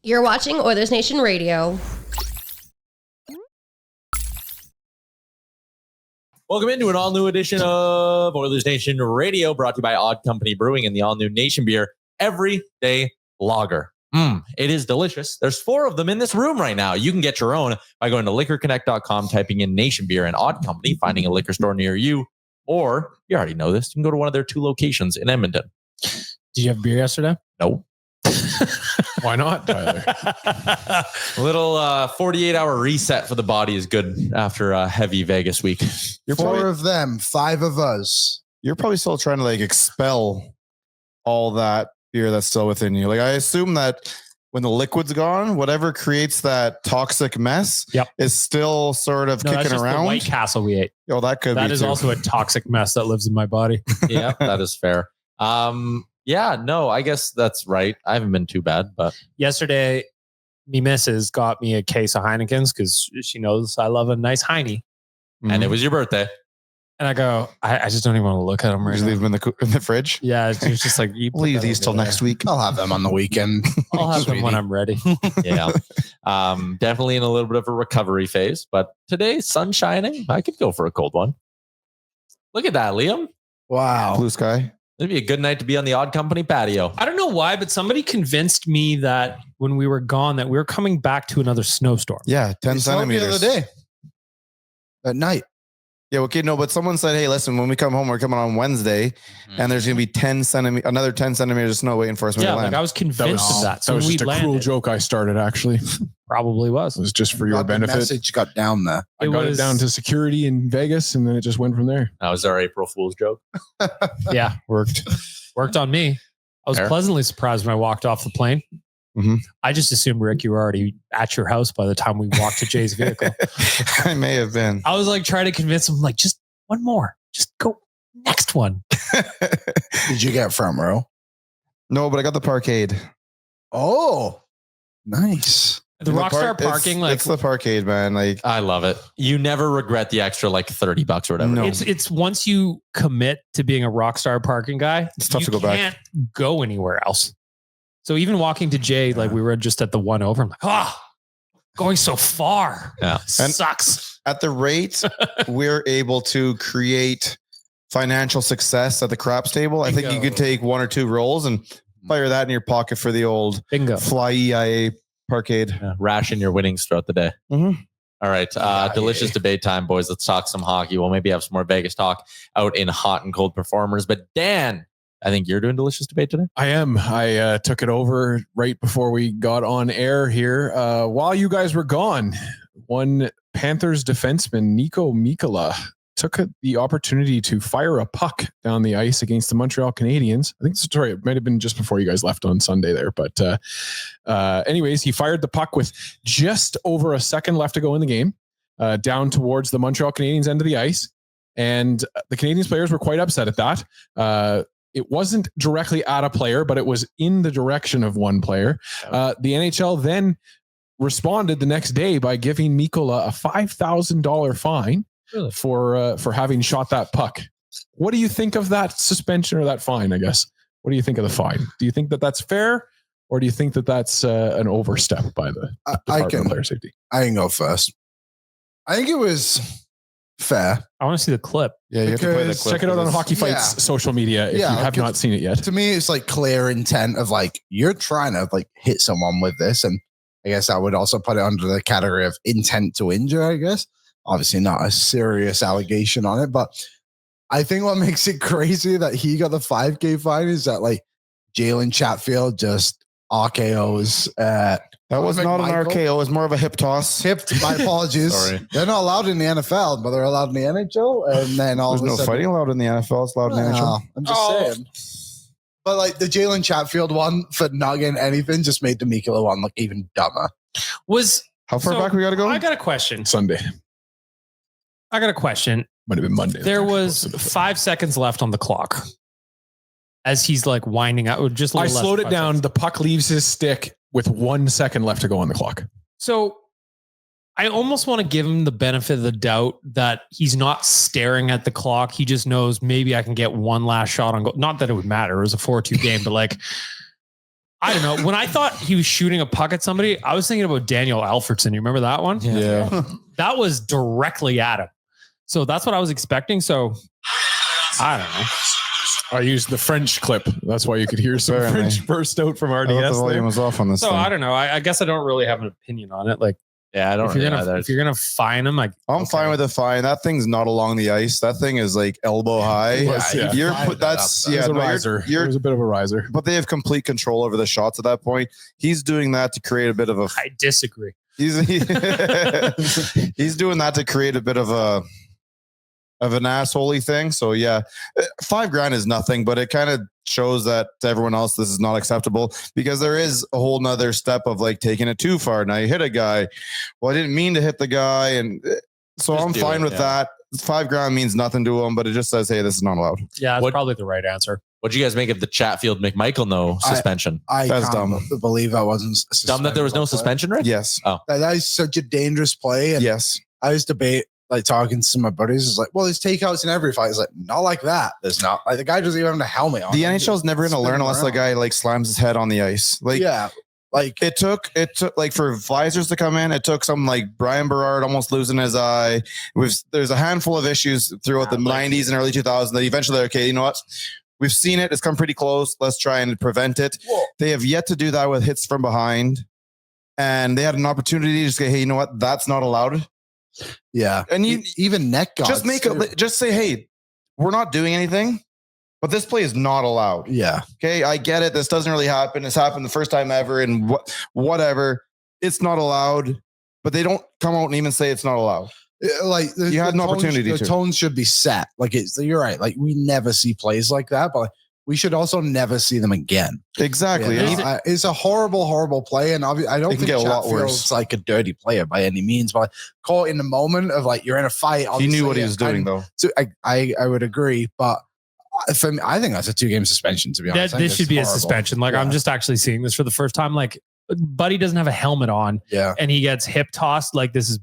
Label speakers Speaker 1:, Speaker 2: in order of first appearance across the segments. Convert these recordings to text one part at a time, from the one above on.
Speaker 1: You're watching Oilersnation Radio.
Speaker 2: Welcome into an all-new edition of Oilersnation Radio, brought to you by Odd Company Brewing and the all-new Nation Beer Everyday Lager. It is delicious. There's 4 of them in this room right now. You can get your own by going to liquorconnect.com, typing in Nation Beer and Odd Company, finding a liquor store near you, or you already know this, you can go to one of their 2 locations in Edmonton.
Speaker 3: Did you have beer yesterday?
Speaker 2: No.
Speaker 4: Why not, Tyler?
Speaker 2: A little 48-hour reset for the body is good after a heavy Vegas week.
Speaker 5: You're 4 of them, 5 of us.
Speaker 4: You're probably still trying to expel all that beer that's still within you. I assume that when the liquid's gone, whatever creates that toxic mess is still sort of kicking
Speaker 3: that's
Speaker 4: around.
Speaker 3: The White Castle we ate.
Speaker 4: Oh, that could be.
Speaker 3: That is
Speaker 4: too.
Speaker 3: Also a toxic mess that lives in my body.
Speaker 2: Yeah, that is fair. Yeah, no, I guess that's right. I haven't been too bad, but
Speaker 3: yesterday, me missus got me a case of Heineken's because she knows I love a nice Heine.
Speaker 2: And it was your birthday.
Speaker 3: And I go, I just don't even want to look at them right now.
Speaker 4: Leave them in the fridge?
Speaker 3: Yeah, it's just like, you
Speaker 4: leave these till next week.
Speaker 5: I'll have them on the weekend.
Speaker 3: I'll have them when I'm ready.
Speaker 2: Yeah. Definitely in a little bit of a recovery phase, but today, sun shining. I could go for a cold one. Look at that, Liam.
Speaker 5: Wow.
Speaker 4: Blue sky.
Speaker 2: It'd be a good night to be on the Odd Company patio.
Speaker 3: I don't know why, but somebody convinced me that when we were gone, that we were coming back to another snowstorm.
Speaker 4: Yeah, 10 centimeters.
Speaker 5: The other day. At night.
Speaker 4: Yeah, okay, no, but someone said, hey, listen, when we come home, we're coming on Wednesday, and there's going to be another 10 centimeters of snow waiting for us when we land.
Speaker 3: I was convinced of that.
Speaker 6: So that was just a cruel joke I started, actually.
Speaker 3: Probably was.
Speaker 6: It was just for your benefit.
Speaker 5: The message got down there.
Speaker 6: I got it down to security in Vegas, and then it just went from there.
Speaker 2: That was our April Fool's joke.
Speaker 3: Yeah,
Speaker 6: worked
Speaker 3: on me. I was pleasantly surprised when I walked off the plane.
Speaker 4: Mm-hmm.
Speaker 3: I just assumed, Rick, you were already at your house by the time we walked to Jay's vehicle.
Speaker 4: I may have been.
Speaker 3: I was trying to convince him, just one more. Just go next one.
Speaker 5: Did you get front row?
Speaker 4: No, but I got the parkade.
Speaker 5: Oh, nice.
Speaker 3: The Rockstar parking,
Speaker 4: it's the parkade, man.
Speaker 2: I love it. You never regret the extra $30 or whatever.
Speaker 4: No.
Speaker 3: It's once you commit to being a Rockstar parking guy,
Speaker 4: it's tough to go back.
Speaker 3: You can't go anywhere else. So even walking to Jay, we were just at the one over. I'm like, going so far.
Speaker 2: Yeah,
Speaker 3: sucks.
Speaker 4: At the rate we're able to create financial success at the craps table, I think you could take 1 or 2 rolls and fire that in your pocket for the old
Speaker 3: bingo
Speaker 4: fly EIA parkade.
Speaker 2: Yeah, ration your winnings throughout the day.
Speaker 4: Mm-hmm.
Speaker 2: All right. Delicious debate time, boys. Let's talk some hockey. We'll maybe have some more Vegas talk out in hot and cold performers. But Dan, I think you're doing delicious debate today.
Speaker 6: I am. I took it over right before we got on air here. While you guys were gone, one Panthers defenseman, Niko Mikkola, took the opportunity to fire a puck down the ice against the Montreal Canadiens. I think, it might have been just before you guys left on Sunday there. But anyways, he fired the puck with just over a second left to go in the game, down towards the Montreal Canadiens end of the ice. And the Canadiens players were quite upset at that. It wasn't directly at a player, but it was in the direction of one player. The NHL then responded the next day by giving Mikkola a $5,000 fine for having shot that puck. What do you think of that suspension or that fine, I guess? What do you think of the fine? Do you think that that's fair, or do you think that that's an overstep by the Department of Player Safety?
Speaker 5: I can go first. I think it was fair.
Speaker 3: I want to see the clip.
Speaker 4: Yeah, you have to play the clip.
Speaker 6: Check it out on Hockey Fights social media if you have not seen it yet.
Speaker 5: To me, it's clear intent of you're trying to hit someone with this, and I guess I would also put it under the category of intent to injure, I guess. Obviously not a serious allegation on it, but I think what makes it crazy that he got the $5,000 fine is that Jalen Chatfield just RKOs.
Speaker 4: That was not an RKO. It was more of a hip toss.
Speaker 5: My apologies.
Speaker 2: Sorry.
Speaker 5: They're not allowed in the NFL, but they're allowed in the NHL. And then
Speaker 4: There's no fighting allowed in the NFL. It's allowed in the NHL.
Speaker 5: I'm just saying. But the Jalen Chatfield one for not getting anything just made the Mikkola one look even dumber.
Speaker 4: How far back we got to go?
Speaker 3: I got a question.
Speaker 6: Sunday.
Speaker 3: I got a question.
Speaker 6: Might have been Monday.
Speaker 3: There was 5 seconds left on the clock as he's winding up.
Speaker 6: I slowed it down. The puck leaves his stick with 1 second left to go on the clock.
Speaker 3: So I almost want to give him the benefit of the doubt that he's not staring at the clock. He just knows maybe I can get one last shot on goal. Not that it would matter. It was a 4-2 game, but I don't know. When I thought he was shooting a puck at somebody, I was thinking about Daniel Alfredson. You remember that one?
Speaker 4: Yeah.
Speaker 3: That was directly at him. So that's what I was expecting. So I don't know.
Speaker 6: I used the French clip. That's why you could hear some
Speaker 4: Apparently.
Speaker 6: French burst out from
Speaker 4: I thought the
Speaker 6: RDS
Speaker 4: volume
Speaker 6: there.
Speaker 4: was off on this.
Speaker 3: So
Speaker 4: thing.
Speaker 3: I don't know. I guess I don't really have an opinion on it. Like,
Speaker 2: Yeah, I don't
Speaker 3: if you're
Speaker 2: really
Speaker 3: gonna
Speaker 2: either.
Speaker 3: if you're gonna fine him, like
Speaker 4: I'm fine with the fine. That thing's not along the ice. That thing is like elbow high.
Speaker 6: Yeah,
Speaker 4: You're
Speaker 5: fired
Speaker 4: that's
Speaker 5: that up,
Speaker 6: It was a
Speaker 4: no,
Speaker 6: riser.
Speaker 4: you're
Speaker 6: It was a bit of a riser.
Speaker 4: but they have complete control over the shots at that point. He's doing that to create a bit of a.
Speaker 3: I disagree.
Speaker 4: He's he's doing that to create a bit of an assholey thing. So yeah, $5,000 is nothing, but it kind of shows that to everyone else this is not acceptable, because there is a whole nother step of like taking it too far. Now you hit a guy. Well, I didn't mean to hit the guy, and so
Speaker 2: Just
Speaker 4: I'm
Speaker 2: do
Speaker 4: fine
Speaker 2: it,
Speaker 4: with
Speaker 2: yeah.
Speaker 4: that. $5,000 means nothing to him, but it just says, hey, this is not allowed.
Speaker 3: Yeah, that's
Speaker 2: What-
Speaker 3: probably the right answer.
Speaker 2: What'd you guys make of the Chatfield McMichael suspension?
Speaker 5: I
Speaker 4: That's
Speaker 5: can't believe that wasn't
Speaker 2: Dumb that there was no
Speaker 5: suspended.
Speaker 2: suspension, right?
Speaker 4: Yes.
Speaker 5: That is such a dangerous play. And
Speaker 4: Yes.
Speaker 5: I was talking to my buddies. It's like, well, there's takeouts in every fight. It's like, not like that. There's not. Like the guy doesn't even have a helmet on.
Speaker 4: The
Speaker 5: Him.
Speaker 4: NHL's never going to learn unless the guy like slams his head on the ice. Like,
Speaker 5: Yeah. Like
Speaker 4: It took like for visors to come in. It took some like Brian Berard almost losing his eye. There's a handful of issues throughout the 90s and early 2000s that eventually, okay, you know what? We've seen it. It's come pretty close. Let's try and prevent it.
Speaker 5: Whoa.
Speaker 4: They have yet to do that with hits from behind. And they had an opportunity to say, hey, you know what? That's not allowed.
Speaker 5: yeah.
Speaker 4: And you
Speaker 5: even neck guards.
Speaker 4: just make
Speaker 5: too.
Speaker 4: it, just say, hey, we're not doing anything, but this play is not allowed.
Speaker 5: Yeah.
Speaker 4: Okay, I get it. This doesn't really happen. It's happened the first time ever, and whatever. It's not allowed, but they don't come out and even say it's not allowed.
Speaker 5: Like
Speaker 4: You had an opportunity
Speaker 5: The
Speaker 4: to.
Speaker 5: tone should be set. Like you're right. Like we never see plays like that, but we should also never see them again.
Speaker 4: Exactly.
Speaker 5: Yeah,
Speaker 4: And
Speaker 5: no, it's a horrible play, and I don't
Speaker 4: It can
Speaker 5: think
Speaker 4: get a lot
Speaker 5: Chatfield's
Speaker 4: worse.
Speaker 5: like a dirty player by any means. But caught in the moment of like you're in a fight.
Speaker 4: he knew what he
Speaker 5: obviously,
Speaker 4: was doing, though.
Speaker 5: So I would agree, but for me, I think that's a 2-game suspension. To be honest, I think
Speaker 3: This should
Speaker 5: it's
Speaker 3: be a
Speaker 5: horrible.
Speaker 3: suspension. Like I'm
Speaker 5: Yeah.
Speaker 3: just actually seeing this for the first time. Like Buddy doesn't have a helmet on
Speaker 5: Yeah.
Speaker 3: and he gets hip tossed. Like this is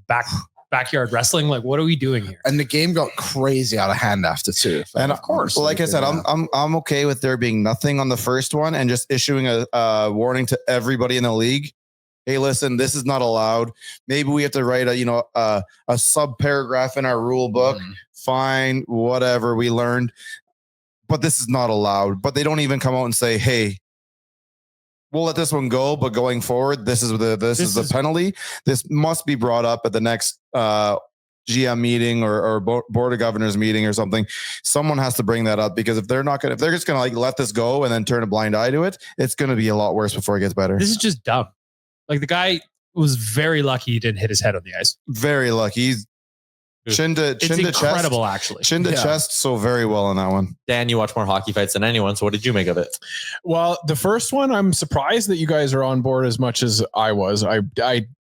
Speaker 3: backyard wrestling. Like what are we doing here?
Speaker 5: And the game got crazy out of hand after too.
Speaker 4: And
Speaker 5: of course,
Speaker 4: like I said, I'm okay with there being nothing on the first one and just issuing a warning to everybody in the league. Hey, listen, this is not allowed. Maybe we have to write a sub paragraph in our rule book. Fine, whatever, we learned, but this is not allowed. But they don't even come out and say, hey, we'll let this one go, but going forward, this is the penalty. This must be brought up at the next GM meeting or board of governors meeting or something. Someone has to bring that up, because if they're just gonna like let this go and then turn a blind eye to it, it's gonna be a lot worse before it gets better.
Speaker 3: This is just dumb. Like the guy was very lucky he didn't hit his head on the ice.
Speaker 4: Very lucky. He's chin to
Speaker 3: It's
Speaker 4: chest,
Speaker 3: incredible, actually.
Speaker 4: chin to chest, so very well on that one.
Speaker 2: Dan, you watch more hockey fights than anyone. So what did you make of it?
Speaker 6: Well, the first one, I'm surprised that you guys are on board as much as I was. I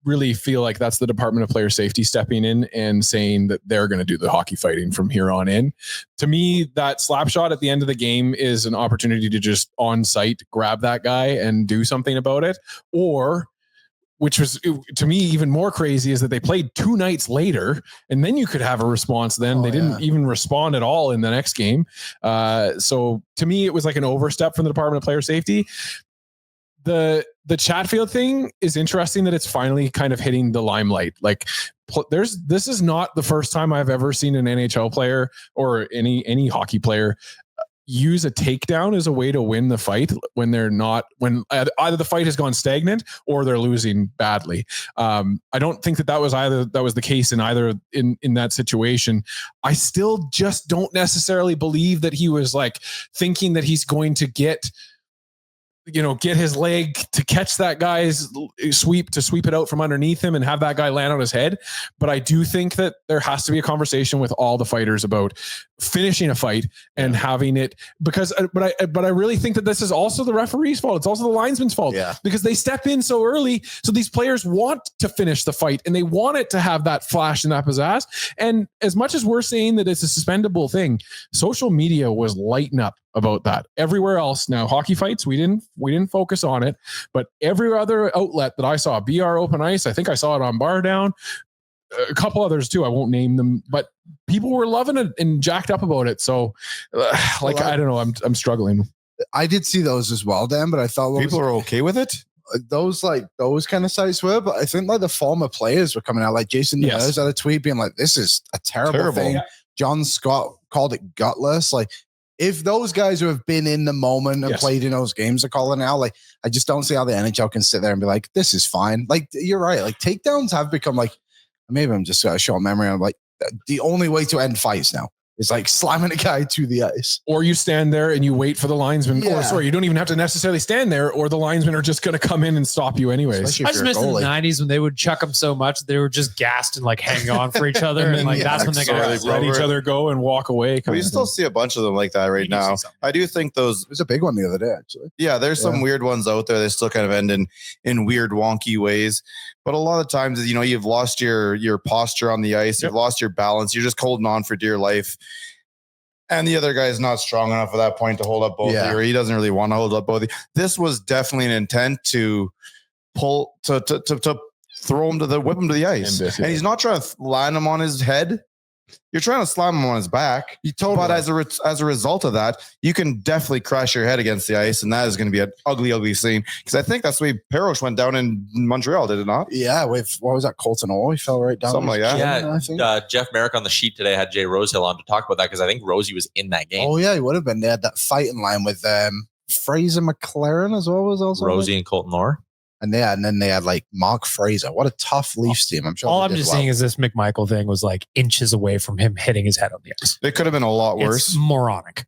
Speaker 6: really feel like that's the Department of Player Safety stepping in and saying that they're going to do the hockey fighting from here on in. To me, that slap shot at the end of the game is an opportunity to just on site grab that guy and do something about it. Or, which was to me even more crazy, is that they played 2 nights later and then you could have a response. Then they didn't even respond at all in the next game. So to me, it was like an overstep from the Department of Player Safety. The Chatfield thing is interesting that it's finally kind of hitting the limelight. Like this is not the first time I've ever seen an NHL player or any hockey player use a takedown as a way to win the fight when either the fight has gone stagnant or they're losing badly. I don't think that was the case in either in that situation. I still just don't necessarily believe that he was like thinking that he's going to get his leg to catch that guy's sweep it out from underneath him and have that guy land on his head. But I do think that there has to be a conversation with all the fighters about finishing a fight and having it, because, but I really think that this is also the referee's fault. It's also the linesman's fault, because they step in so early. So these players want to finish the fight and they want it to have that flash and that pizzazz. And as much as we're saying that it's a suspendable thing, social media was lighting up about that everywhere else. Now, hockey fights, we didn't focus on it, but every other outlet that I saw, BR Open Ice, I think I saw it on Bar Down, a couple others too, I won't name them, but people were loving it and jacked up about it. So I don't know, I'm struggling.
Speaker 5: I did see those as well, Dan, but I thought
Speaker 4: People are okay with it.
Speaker 5: those kind of sites were, but I think like the former players were coming out, like Jason Nurse had a tweet being like, this is a terrible thing.
Speaker 4: Yeah.
Speaker 5: John Scott called it gutless. Like, if those guys who have been in the moment and played in those games are calling out, like, I just don't see how the NHL can sit there and be like, this is fine. Like, you're right. Like, takedowns have become like, maybe I'm just got a short memory. I'm like, the only way to end fights now is like slamming a guy to the ice.
Speaker 6: Or you stand there and you wait for the linesman.
Speaker 5: Yeah.
Speaker 6: Or sorry, you don't even have to necessarily stand there, or the linesmen are just going to come in and stop you anyways.
Speaker 5: Especially
Speaker 3: I
Speaker 5: if
Speaker 3: just
Speaker 5: you're a
Speaker 3: missed in the
Speaker 5: goalie.
Speaker 3: 90s when they would chuck them so much they were just gassed and like hang on for each other. and like that's when they
Speaker 6: Sorry,
Speaker 3: got
Speaker 6: they let each other go and walk away.
Speaker 4: We still see a bunch of them like that right now. I do think those.
Speaker 5: There's a big one the other day, actually.
Speaker 4: Yeah, there's some weird ones out there. They still kind of end in weird, wonky ways. But a lot of times, you know, you've lost your posture on the ice. You've lost your balance. You're just holding on for dear life. And the other guy is not strong enough at that point to hold up both of you, or he doesn't really want to hold up both of you. This was definitely an intent to pull, to throw him whip him to the ice. And he's not trying to land him on his head. You're trying to slam him on his back. But as a result of that, you can definitely crash your head against the ice, and that is going to be an ugly, ugly scene. Because I think that's the way Perosh went down in Montreal, did it not?
Speaker 5: Yeah, with what was that? Colton Orr, he fell right down.
Speaker 4: Something like that.
Speaker 2: Yeah,
Speaker 5: I think.
Speaker 2: Jeff Merrick on the sheet today had Jay Rosehill on to talk about that because I think Rosie was in that game.
Speaker 5: Oh yeah, he would have been. They had that fighting line with Fraser McLaren as well. Was also
Speaker 2: Rosie and Colton Orr.
Speaker 5: And then they had like Mark Fraser. What a tough Leafs team. I'm sure.
Speaker 3: All I'm just saying is this McMichael thing was like inches away from him hitting his head on the ice.
Speaker 4: It could have been a lot worse.
Speaker 3: It's moronic.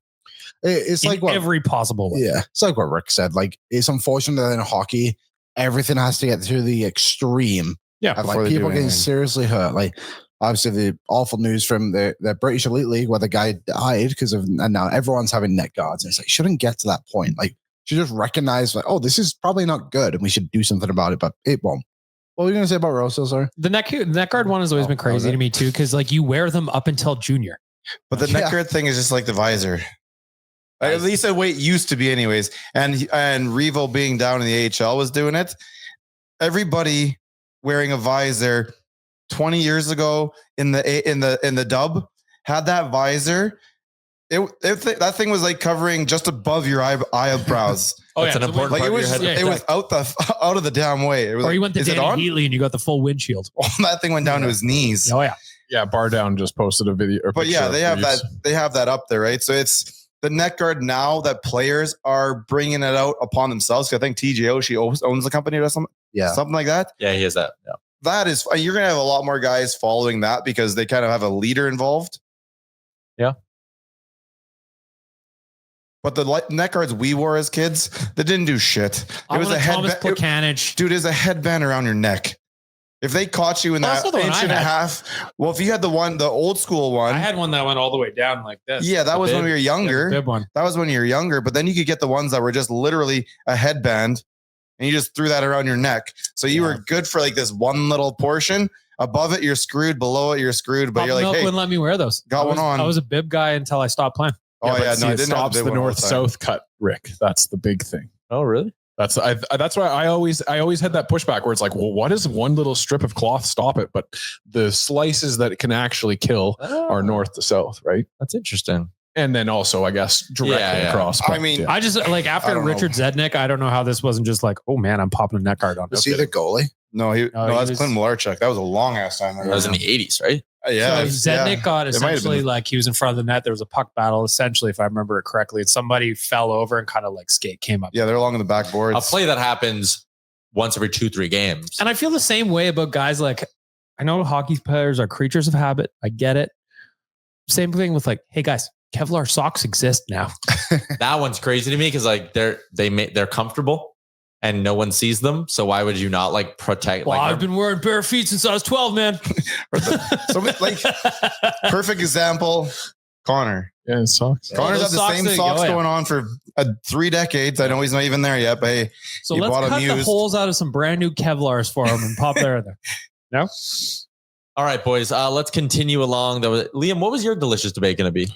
Speaker 5: It's like what,
Speaker 3: every possible way.
Speaker 5: Yeah, it's like what Rick said. Like, it's unfortunate that in hockey, everything has to get to the extreme.
Speaker 3: Yeah,
Speaker 5: of like people getting seriously hurt. Like, obviously, the awful news from the British Elite League where the guy died and now everyone's having neck guards. And it's like, shouldn't get to that point. Like, should just recognize like, oh, this is probably not good, and we should do something about it, but it won't. What were you going to say about Rosehill, sorry?
Speaker 3: The neck guard one has always been crazy to me too, because like you wear them up until junior.
Speaker 4: But the neck guard thing is just like the visor. At least the way it used to be, anyways. And Revo being down in the AHL was doing it. Everybody wearing a visor 20 years ago in the dub had that visor. That thing was like covering just above your eyebrows.
Speaker 2: That's an important part of your head.
Speaker 4: It was out of the damn way. It was
Speaker 3: or you went to Danny Heatley and you got the full windshield.
Speaker 4: Oh, that thing went down to his knees.
Speaker 3: Oh yeah.
Speaker 6: Yeah, Bar Down just posted a video.
Speaker 4: But yeah, they have that. They have that up there, right? So it's the neck guard now that players are bringing it out upon themselves. I think TJ Oshie owns the company or something.
Speaker 5: Yeah,
Speaker 4: something like that.
Speaker 2: Yeah, he has that. Yeah.
Speaker 4: That is, you're going to have a lot more guys following that because they kind of have a leader involved.
Speaker 2: Yeah.
Speaker 4: But the neck guards we wore as kids, they didn't do shit. It was a headband. Dude, it was a headband around your neck. If they caught you in that inch and a half, well, if you had the old school one.
Speaker 3: I had one that went all the way down like this.
Speaker 4: Yeah, that was when we were younger.
Speaker 3: Bib one.
Speaker 4: That was when you were younger. But then you could get the ones that were just literally a headband and you just threw that around your neck. So you were good for like this one little portion. Above it, you're screwed. Below it, you're scred. But you're like, hey,
Speaker 3: wouldn't let me wear those.
Speaker 4: Got one on.
Speaker 3: I was a bib guy until I stopped playing.
Speaker 4: Oh yeah, no,
Speaker 6: it stops the north-south cut, Rick. That's the big thing.
Speaker 2: Oh, really?
Speaker 6: That's why I always had that pushback where it's like, well, what does one little strip of cloth stop it? But the slices that it can actually kill are north to south, right?
Speaker 2: That's interesting.
Speaker 6: And then also, I guess, directly across.
Speaker 4: I mean,
Speaker 3: I just like after Richard Zednick, I don't know how this wasn't just like, oh man, I'm popping a neck guard on.
Speaker 5: Was he the goalie?
Speaker 4: No, that's Clint Malarchuk. That was a long ass time ago.
Speaker 2: That was in the 80s, right?
Speaker 4: Yeah.
Speaker 3: So Zednick got essentially like he was in front of the net. There was a puck battle, essentially, if I remember it correctly. And somebody fell over and kind of like skate came up.
Speaker 4: Yeah, they're along the backboards.
Speaker 2: A play that happens once every 2-3 games.
Speaker 3: And I feel the same way about guys like, I know hockey players are creatures of habit. I get it. Same thing with like, hey guys, Kevlar socks exist now.
Speaker 2: That one's crazy to me because like they're comfortable and no one sees them. So why would you not like protect?
Speaker 3: Well,
Speaker 2: like,
Speaker 3: I've been wearing bare feet since I was 12, man.
Speaker 4: Perfect example, Connor.
Speaker 6: Yeah, socks.
Speaker 4: Connor's had the same socks going on for 3 decades. I know he's not even there yet, but hey,
Speaker 3: so let's cut the holes out of some brand new Kevlars for him and pop there in there. No?
Speaker 2: All right, boys. Let's continue along. Liam, what was your delicious debate going to be?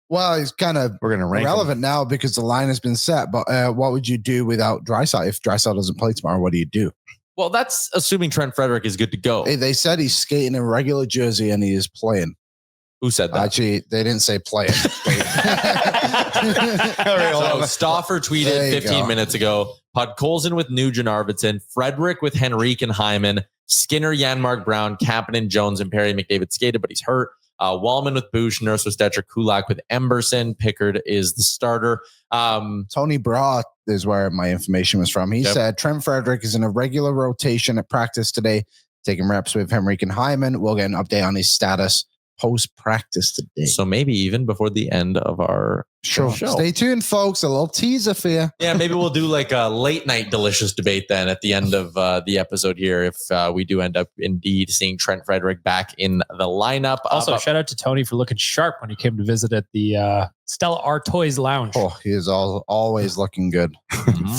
Speaker 5: Well, it's kind of irrelevant now because the line has been set. But what would you do without Draisaitl? If Draisaitl doesn't play tomorrow, what do you do?
Speaker 2: Well, that's assuming Trent Frederic is good to go.
Speaker 5: Hey, they said he's skating in regular jersey and he is playing.
Speaker 2: Who said that?
Speaker 5: Actually, they didn't say play it.
Speaker 2: So Stauffer tweeted 15 minutes ago, Podkolzin with Nugent Arvidsson, Frederic with Henrique and Hyman, Skinner, Janmark, Brown, Kapanen, Jones, and Perry. McDavid skated, but he's hurt. Wallman with Boosh, Nurse with Stetcher, Kulak with Emberson. Pickard is the starter.
Speaker 5: Tony Braw is where my information was from. He said Trent Frederic is in a regular rotation at practice today, taking reps with Henrique and Hyman. We'll get an update on his status post-practice today.
Speaker 2: So maybe even before the end of our show.
Speaker 5: Stay tuned, folks. A little teaser for you.
Speaker 2: Yeah, maybe we'll do like a late night delicious debate then at the end of the episode here if we do end up indeed seeing Trent Frederic back in the lineup.
Speaker 3: Also, shout out to Tony for looking sharp when he came to visit at the Stella Artois Lounge.
Speaker 5: Oh, he is always looking good.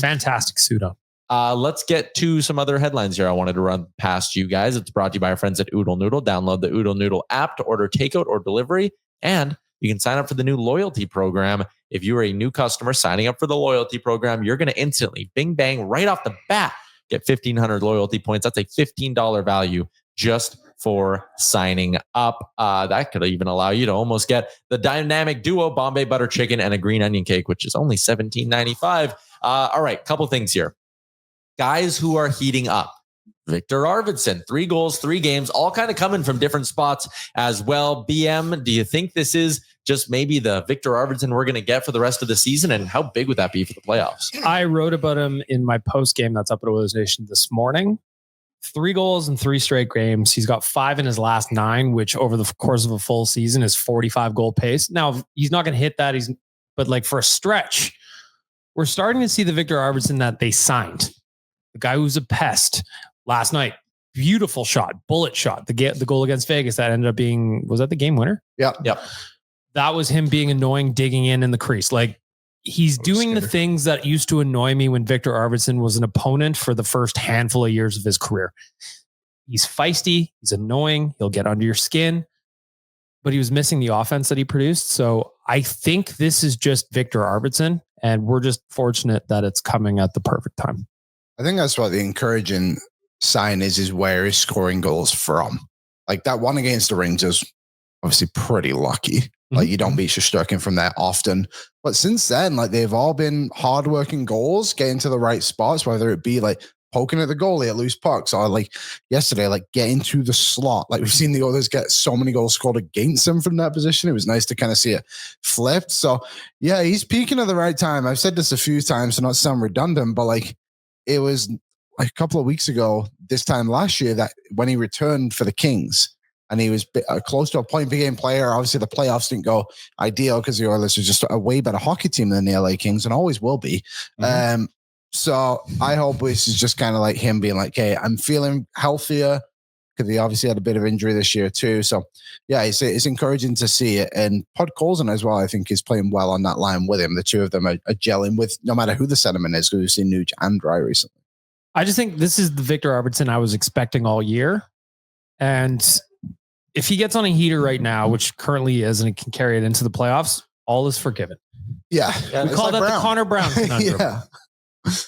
Speaker 3: Fantastic suit on.
Speaker 2: Let's get to some other headlines here I wanted to run past you guys. It's brought to you by our friends at Oodle Noodle. Download the Oodle Noodle app to order takeout or delivery, and you can sign up for the new loyalty program. If you are a new customer signing up for the loyalty program, you're going to instantly, bing, bang, right off the bat, get 1,500 loyalty points. That's a $15 value just for signing up. That could even allow you to almost get the dynamic duo Bombay butter chicken and a green onion cake, which is only $17.95. All right, couple things here. Guys who are heating up. Viktor Arvidsson, 3 goals, 3 games, all kind of coming from different spots as well. BM, do you think this is just maybe the Viktor Arvidsson we're going to get for the rest of the season? And how big would that be for the playoffs?
Speaker 3: I wrote about him in my post game that's up at Oilers Nation this morning. 3 goals in 3 straight games. He's got 5 in his last 9, which over the course of a full season is 45 goal pace. Now, he's not going to hit that. But like for a stretch, we're starting to see the Viktor Arvidsson that they signed. The guy who's a pest. Last night, beautiful shot, bullet shot. The goal against Vegas that ended up being, was that the game winner?
Speaker 5: Yep.
Speaker 3: That was him being annoying, digging in the crease. Like he's doing the things that used to annoy me when Viktor Arvidsson was an opponent for the first handful of years of his career. He's feisty. He's annoying. He'll get under your skin, but he was missing the offense that he produced. So I think this is just Viktor Arvidsson, and we're just fortunate that it's coming at the perfect time.
Speaker 5: I think that's what the encouraging sign is where he's scoring goals from. Like that one against the Rangers, obviously pretty lucky. Like you don't beat Shesterkin from there often. But since then, like they've all been hardworking goals, getting to the right spots, whether it be like poking at the goalie at loose pucks or like yesterday, like getting to the slot. Like we've seen the others get so many goals scored against them from that position. It was nice to kind of see it flipped. So yeah, he's peaking at the right time. I've said this a few times to not sound redundant, but like, it was like a couple of weeks ago, this time last year, that when he returned for the Kings and he was close to a point per game player. Obviously, the playoffs didn't go ideal because the Oilers are just a way better hockey team than the LA Kings and always will be. So I hope this is just kind of like him being like, hey, I'm feeling healthier because he obviously had a bit of injury this year too. So yeah, it's encouraging to see it. And Podkolzin as well, I think is playing well on that line with him. The two of them are gelling with no matter who the centerman is, because we've seen Nuge and Dry recently.
Speaker 3: I just think this is the Viktor Arvidsson I was expecting all year. And if he gets on a heater right now, which currently is, and he can carry it into the playoffs, all is forgiven.
Speaker 5: Yeah.
Speaker 3: We call that the Connor Brown conundrum.
Speaker 5: Yeah.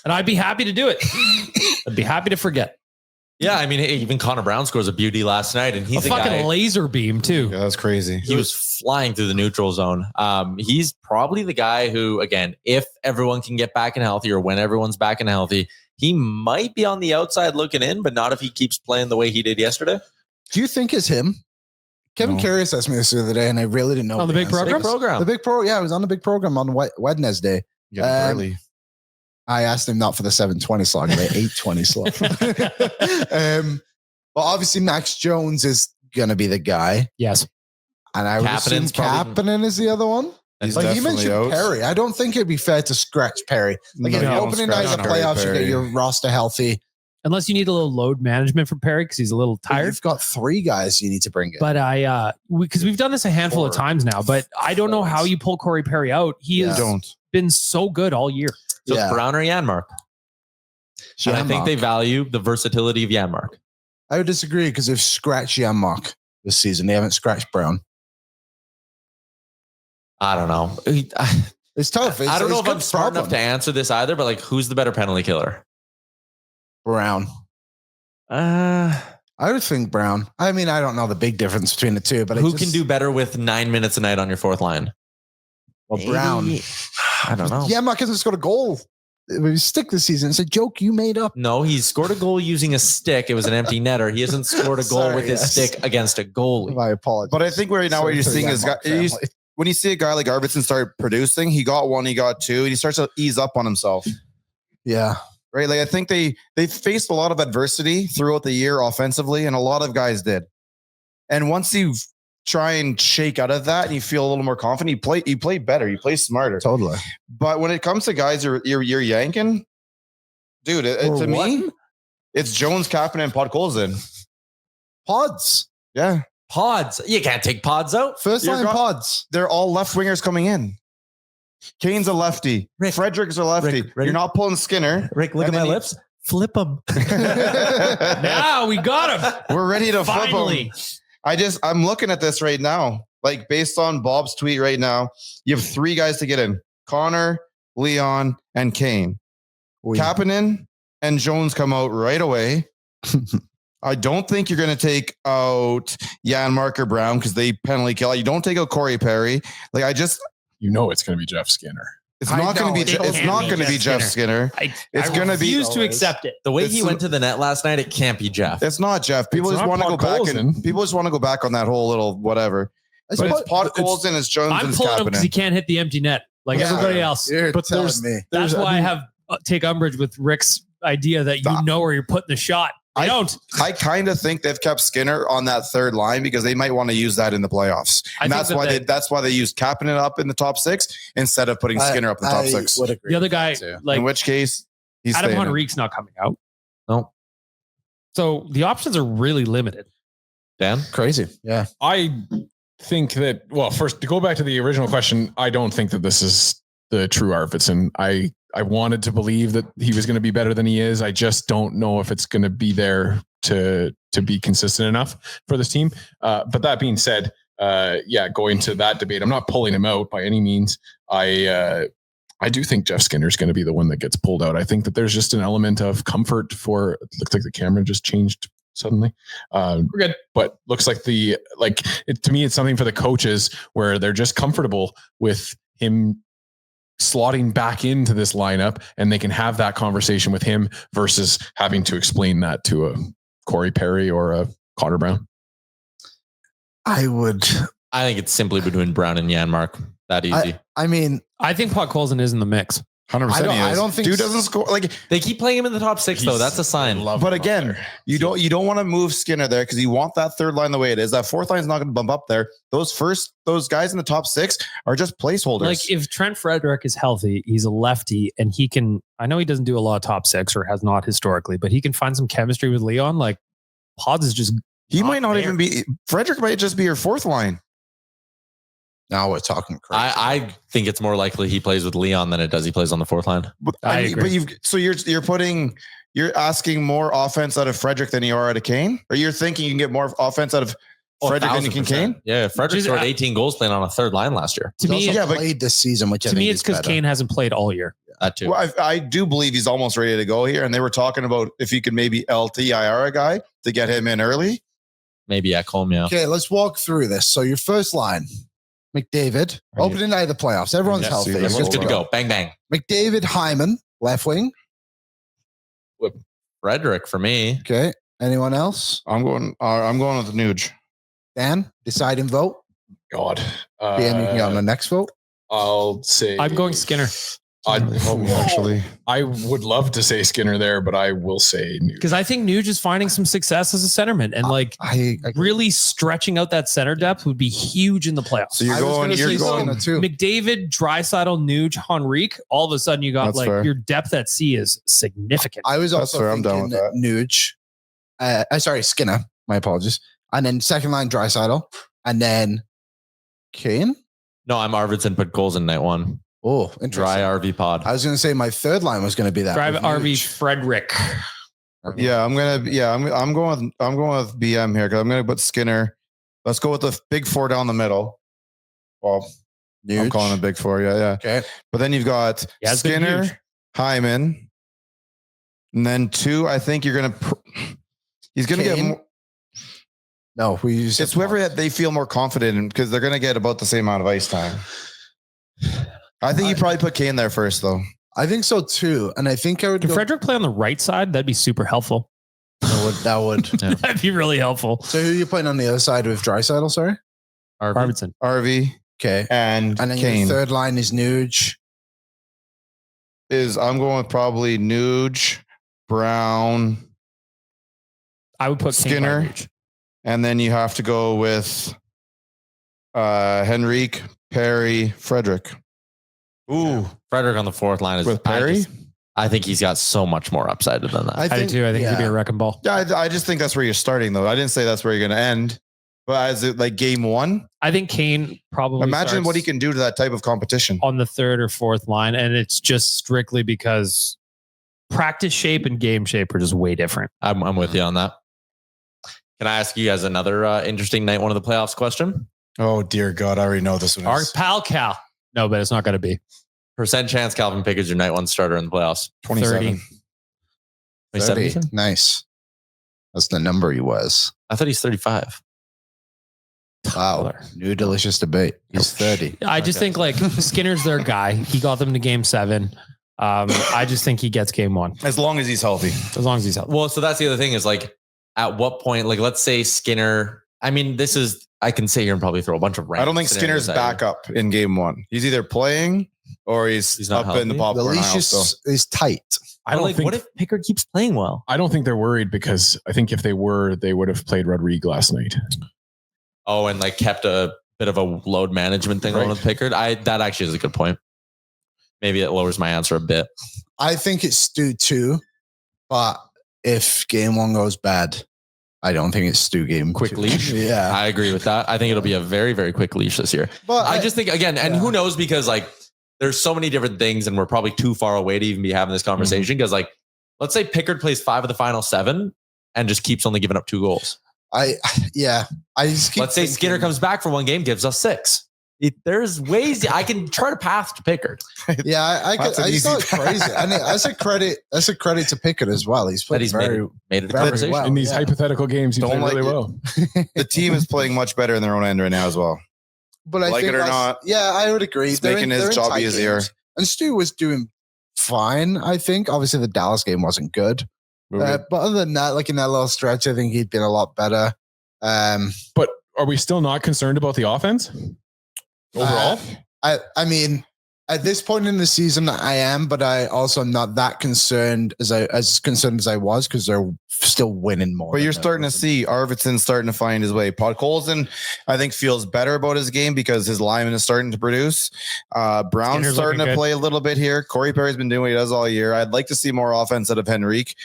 Speaker 3: And I'd be happy to do it. I'd be happy to forget.
Speaker 2: Yeah, I mean, even Connor Brown scores a beauty last night, and he's
Speaker 3: a fucking
Speaker 2: guy,
Speaker 3: laser beam too.
Speaker 4: Yeah, that's crazy.
Speaker 2: He was flying through the neutral zone. He's probably the guy who, again, if everyone can get back and healthy, or when everyone's back and healthy, he might be on the outside looking in, but not if he keeps playing the way he did yesterday.
Speaker 5: Do you think it's him? Kevin Carrius asked me this the other day, and I really didn't know.
Speaker 3: On the big program?
Speaker 5: The big pro, yeah, I was on the big program on Wednesday.
Speaker 4: Yeah, really.
Speaker 5: I asked him not for the 7:20 slot, the 8:20 slot. Well, obviously Max Jones is going to be the guy.
Speaker 3: Yes.
Speaker 5: And I would assume Kapanen is the other one. Like you mentioned out. Perry. I don't think it'd be fair to scratch Perry. Like if you're opening night of the playoffs, you get your roster healthy.
Speaker 3: Unless you need a little load management for Perry because he's a little tired.
Speaker 5: You've got 3 guys you need to bring in.
Speaker 3: But because we've done this a handful of times now, but I don't know how you pull Corey Perry out. He has been so good all year.
Speaker 2: So it's Brown or Janmark. And I think they value the versatility of Janmark.
Speaker 5: I would disagree because they've scratched Janmark this season. They haven't scratched Brown.
Speaker 2: I don't know.
Speaker 5: It's tough.
Speaker 2: I don't know if I'm smart enough to answer this either, but like, who's the better penalty killer?
Speaker 5: Brown. I would think Brown. I mean, I don't know the big difference between the two, but
Speaker 2: who can do better with 9 minutes a night on your fourth line?
Speaker 5: Well, Brown.
Speaker 2: I don't know.
Speaker 5: Yeah, Mark hasn't scored a goal. It was stick this season. It's a joke you made up.
Speaker 2: No, he scored a goal using a stick. It was an empty netter. He hasn't scored a goal with his stick against a goalie.
Speaker 5: My apologies.
Speaker 4: But I think right now what you're seeing is when you see a guy like Arvidsson start producing, he got one, he got two, and he starts to ease up on himself.
Speaker 5: Yeah.
Speaker 4: Right. Like I think they faced a lot of adversity throughout the year offensively, and a lot of guys did. And once you try and shake out of that and you feel a little more confident, you play better, you play smarter.
Speaker 5: Totally.
Speaker 4: But when it comes to guys you're yanking, dude, to me, it's Jones, Kapanen, and Podkolzin.
Speaker 5: Pods.
Speaker 4: Yeah.
Speaker 2: Pods. You can't take Pods out.
Speaker 5: First line pods.
Speaker 4: They're all left wingers coming in. Kane's a lefty. Frederic's a lefty. You're not pulling Skinner.
Speaker 2: Rick, look at my lips. Flip them.
Speaker 3: Now we got him.
Speaker 4: We're ready to
Speaker 3: Finally.
Speaker 4: flip them. I'm looking at this right now. Like based on Bob's tweet right now, you have 3 guys to get in. Connor, Leon, and Kane. Kapanen and Jones come out right away. I don't think you're going to take out Janmark or Brown because they penalty kill. You don't take out Corey Perry. Like
Speaker 6: You know it's going to be Jeff Skinner.
Speaker 4: It's not going to be. It's not going to be Jeff Skinner. It's going to be.
Speaker 3: Refuse to accept it.
Speaker 2: The way he went to the net last night, it can't be Jeff.
Speaker 4: It's not Jeff. People just want to go back and people just want to go back on that whole little whatever. But it's Podkolzin, it's Jones, and
Speaker 3: I'm
Speaker 4: it's
Speaker 3: pulling him because he
Speaker 4: Kapanen.
Speaker 3: can't hit the empty net like everybody else.
Speaker 5: But
Speaker 3: That's why I have take umbrage with Rick's idea that you know where you're putting the shot. I don't.
Speaker 4: I kind of think they've kept Skinner on that third line because they might want to use that in the playoffs, and that's why they used Kapanen up in the top 6 instead of putting Skinner up in the top 6.
Speaker 3: The other guy, like
Speaker 4: in which case, he's
Speaker 3: Adam
Speaker 4: staying in.
Speaker 3: Henrique's not coming out.
Speaker 2: No.
Speaker 3: So the options are really limited.
Speaker 2: Dan?
Speaker 5: Crazy. Yeah.
Speaker 6: I think that, well, first to go back to the original question, I don't think that this is the true Arvidsson. I wanted to believe that he was going to be better than he is. I just don't know if it's going to be there to be consistent enough for this team. But that being said, going to that debate, I'm not pulling him out by any means. I do think Jeff Skinner is going to be the one that gets pulled out. I think that there's just an element of comfort it looks like the camera just changed suddenly. We're good, but looks like to me, it's something for the coaches where they're just comfortable with him slotting back into this lineup and they can have that conversation with him versus having to explain that to a Corey Perry or a Connor Brown.
Speaker 5: I
Speaker 2: think it's simply between Brown and Janmark. That easy.
Speaker 3: I think Podkolzin is in the mix.
Speaker 4: 100%.
Speaker 5: I don't think
Speaker 4: dude doesn't score. Like
Speaker 2: they keep playing him in the top 6 though. That's a sign.
Speaker 4: But again, you don't want to move Skinner there because you want that third line the way it is. That fourth line is not going to bump up there. Those guys in the top 6 are just placeholders.
Speaker 3: Like if Trent Frederic is healthy, he's a lefty and he can, I know he doesn't do a lot of top 6 or has not historically, but he can find some chemistry with Leon. Like Pods is just,
Speaker 4: he might not even be, Frederic might just be your fourth line.
Speaker 5: Now we're talking crazy.
Speaker 2: I think it's more likely he plays with Leon than it does he plays on the fourth line.
Speaker 4: But you're asking more offense out of Frederic than you are out of Kane? Or you're thinking you can get more offense out of Frederic than you can Kane?
Speaker 2: Yeah, Frederic scored 18 goals playing on a third line last year.
Speaker 3: To me,
Speaker 5: played this season, which
Speaker 3: to me, it's because Kane hasn't played all year.
Speaker 2: That too.
Speaker 4: Well, I do believe he's almost ready to go here. And they were talking about if you could maybe LTIR a guy to get him in early.
Speaker 2: Maybe at home, yeah.
Speaker 5: Okay, let's walk through this. So your first line, McDavid, opening night of the playoffs. Everyone's healthy.
Speaker 2: Everyone's good to go. Bang, bang.
Speaker 5: McDavid, Hyman, left wing.
Speaker 2: Frederic for me.
Speaker 5: Okay. Anyone else?
Speaker 4: I'm going with Nuge.
Speaker 5: Dan, decide and vote.
Speaker 6: God.
Speaker 5: Dan, you can get on the next vote.
Speaker 6: I'll say
Speaker 3: I'm going Skinner.
Speaker 4: Actually,
Speaker 6: I would love to say Skinner there, but I will say Nuge.
Speaker 3: Because I think Nuge is finding some success as a centerman and
Speaker 5: I
Speaker 3: really stretching out that center depth would be huge in the playoffs.
Speaker 4: So you're going
Speaker 5: too.
Speaker 3: McDavid, Draisaitl, Nuge, Henrique. All of a sudden you got
Speaker 4: That's fair.
Speaker 3: your depth at sea is significant.
Speaker 5: I was
Speaker 4: That's
Speaker 5: also
Speaker 4: fair. I'm
Speaker 5: thinking
Speaker 4: down with
Speaker 5: Nuge. Sorry, Skinner. My apologies. And then second line Draisaitl, and then Kane.
Speaker 2: No, I'm Arvidsson put goals in night 1.
Speaker 5: Oh, interesting.
Speaker 2: Dry RV pod.
Speaker 5: I was going to say my third line was going to be that.
Speaker 3: Drive
Speaker 5: with
Speaker 3: Arvy,
Speaker 5: Nuge.
Speaker 3: Frederic.
Speaker 4: Yeah, I'm going with BM here because I'm going to put Skinner. Let's go with the big 4 down the middle. Well,
Speaker 5: Nuge.
Speaker 4: I'm calling it big 4. Yeah.
Speaker 5: Okay.
Speaker 4: But then you've got
Speaker 3: Yeah, it's been
Speaker 4: Skinner,
Speaker 3: huge.
Speaker 4: Hyman, and then 2. I think you're going to. He's going to get
Speaker 5: Kane.
Speaker 4: more.
Speaker 5: No, we use
Speaker 4: It's whoever they feel more confident in because they're going to get about the same amount of ice time. I think you probably put Kane there first, though.
Speaker 5: I think so too, and I think I would.
Speaker 3: Can Frederic play on the right side? That'd be super helpful.
Speaker 5: That would.
Speaker 3: That'd be really helpful.
Speaker 5: So who are you playing on the other side with Draisaitl? Sorry,
Speaker 3: Arvidsson.
Speaker 4: Arvy.
Speaker 5: Okay,
Speaker 4: and
Speaker 5: then
Speaker 4: Kane.
Speaker 5: Your third line is Nuge.
Speaker 4: I'm going with probably Nuge, Brown.
Speaker 3: I would put
Speaker 4: Skinner, and then you have to go with Henrique, Perry, Frederic.
Speaker 2: Ooh, Frederic on the fourth line is
Speaker 4: with Perry.
Speaker 2: I think he's got so much more upside than that.
Speaker 3: I do too. I think he'd be a wrecking ball.
Speaker 4: Yeah, I just think that's where you're starting, though. I didn't say that's where you're going to end. But as it like game one,
Speaker 3: I think Kane probably.
Speaker 4: Imagine what he can do to that type of competition
Speaker 3: on the third or fourth line, and it's just strictly because practice shape and game shape are just way different.
Speaker 2: I'm with you on that. Can I ask you guys another interesting night one of the playoffs question?
Speaker 4: Oh dear God, I already know this one.
Speaker 3: Our pal Cal. No, but it's not going to be.
Speaker 2: Percent chance Calvin Pickard's your night one starter in the playoffs.
Speaker 4: 27.
Speaker 2: 30.
Speaker 5: Nice. That's the number he was.
Speaker 2: I thought he's 35.
Speaker 5: Wow. New delicious debate. He's 30.
Speaker 3: I just think like Skinner's their guy. He got them to game 7. I just think he gets game 1.
Speaker 4: As long as he's healthy.
Speaker 3: As long as he's healthy.
Speaker 2: Well, so that's the other thing is like, at what point, like, let's say Skinner, I mean, I can sit here and probably throw a bunch of
Speaker 4: I don't think Skinner's back up in game 1. He's either playing or he's up
Speaker 2: healthy.
Speaker 4: in the popcorn
Speaker 5: The leash is tight.
Speaker 2: I don't think. What if Pickard keeps playing well?
Speaker 6: I don't think they're worried because I think if they were, they would have played Rodrigue last night.
Speaker 2: Oh, and like kept a bit of a load management thing on with Pickard. That actually is a good point. Maybe it lowers my answer a bit.
Speaker 5: I think it's Stu too, but if game 1 goes bad, I don't think it's Stu game
Speaker 2: quick
Speaker 5: 2.
Speaker 2: leash.
Speaker 5: Yeah,
Speaker 2: I agree with that. I think it'll be a very, very quick leash this year.
Speaker 5: But
Speaker 2: I just think again, and who knows, because like there's so many different things, and we're probably too far away to even be having this conversation. Because like, let's say Pickard plays 5 of the final 7 and just keeps only giving up 2 goals.
Speaker 5: I just keep
Speaker 2: let's say Skinner comes back for 1 game, gives us 6. There's ways I can chart a path to Pickard.
Speaker 5: Yeah, I thought crazy. I mean, that's a credit to Pickard as well. He's played
Speaker 2: made it a conversation
Speaker 5: well.
Speaker 6: In these hypothetical games. He played really well.
Speaker 4: The team is playing much better in their own end right now as well.
Speaker 5: But I think
Speaker 4: it or not,
Speaker 5: yeah, I would agree.
Speaker 4: He's making his job easier.
Speaker 5: And Stu was doing fine. I think obviously the Dallas game wasn't good. But other than that, like in that little stretch, I think he'd been a lot better.
Speaker 6: But are we still not concerned about the offense overall?
Speaker 5: I mean, at this point in the season, I am, but I also am not that concerned as concerned as I was because they're still winning more.
Speaker 4: But you're starting to see Arvidsson starting to find his way. Podkolzin, I think, feels better about his game because his lineman is starting to produce. Brown's starting to play a little bit here. Corey Perry's been doing what he does all year. I'd like to see more offense out of Henrique.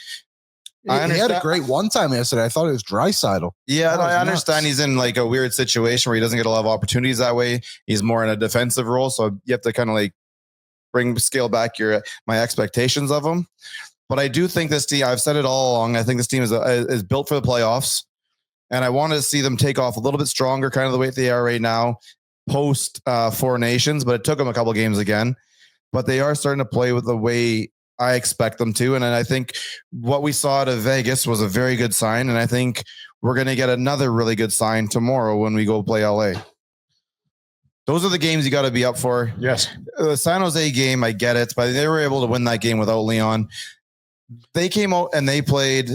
Speaker 5: He had a great one time yesterday. I thought it was Draisaitl.
Speaker 4: Yeah, I understand he's in like a weird situation where he doesn't get a lot of opportunities that way. He's more in a defensive role, so you have to kind of like scale back my expectations of him. But I do think this team, I've said it all along, I think this team is built for the playoffs, and I want to see them take off a little bit stronger, kind of the way they are right now, post 4 Nations. But it took them a couple games again. But they are starting to play with the way I expect them to. And I think what we saw out of Vegas was a very good sign. And I think we're going to get another really good sign tomorrow when we go play LA. Those are the games you got to be up for.
Speaker 6: Yes.
Speaker 4: The San Jose game, I get it, but they were able to win that game without Leon. They came out and they played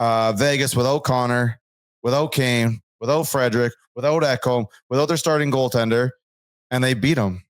Speaker 4: Vegas without Connor, without Kane, without Frederic, without Ekholm, without their starting goaltender, and they beat them.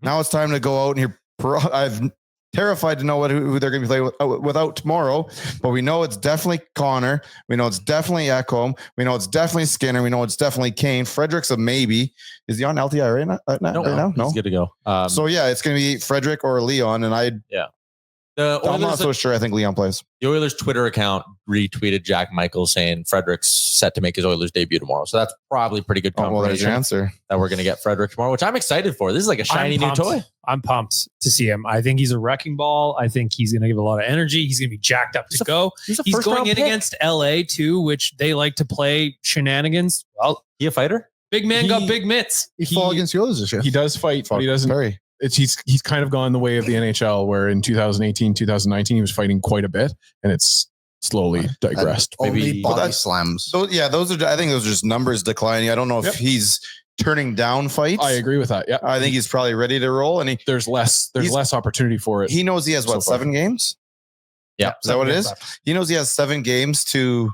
Speaker 4: Now it's time to go out and I'm terrified to know who they're going to be playing without tomorrow, but we know it's definitely Connor. We know it's definitely Ekholm. We know it's definitely Skinner. We know it's definitely Kane. Fredric's a maybe. Is he on LTI right now? No,
Speaker 2: he's good to go.
Speaker 4: So yeah, it's going to be Frederic or Leon, and I'm not so sure. I think Leon plays.
Speaker 2: The Oilers Twitter account retweeted Jack Michael saying Fredric's set to make his Oilers debut tomorrow. So that's probably pretty good confirmation
Speaker 4: there's your answer.
Speaker 2: that we're going to get Frederic tomorrow, which I'm excited for. This is like a shiny new toy.
Speaker 3: I'm pumped to see him. I think he's a wrecking ball. I think he's going to give a lot of energy. He's going to be jacked up to go. He's going in against LA too, which they like to play shenanigans. Well,
Speaker 2: he a fighter?
Speaker 3: Big man got big mitts.
Speaker 5: He fought against the Oilers this year.
Speaker 6: He does fight, but he doesn't. He's kind of gone the way of the NHL, where in 2018, 2019, he was fighting quite a bit, and it's slowly digressed.
Speaker 5: Only
Speaker 2: Maybe-
Speaker 5: body slams.
Speaker 4: I think those are just numbers declining. I don't know if he's turning down fights.
Speaker 6: I agree with that. Yeah.
Speaker 4: I think he's probably ready to roll, and
Speaker 6: There's less opportunity for it.
Speaker 4: he knows he has
Speaker 6: So
Speaker 4: what,
Speaker 6: far.
Speaker 4: 7 games?
Speaker 2: Yeah.
Speaker 4: Is that what it is? He knows he has 7 games to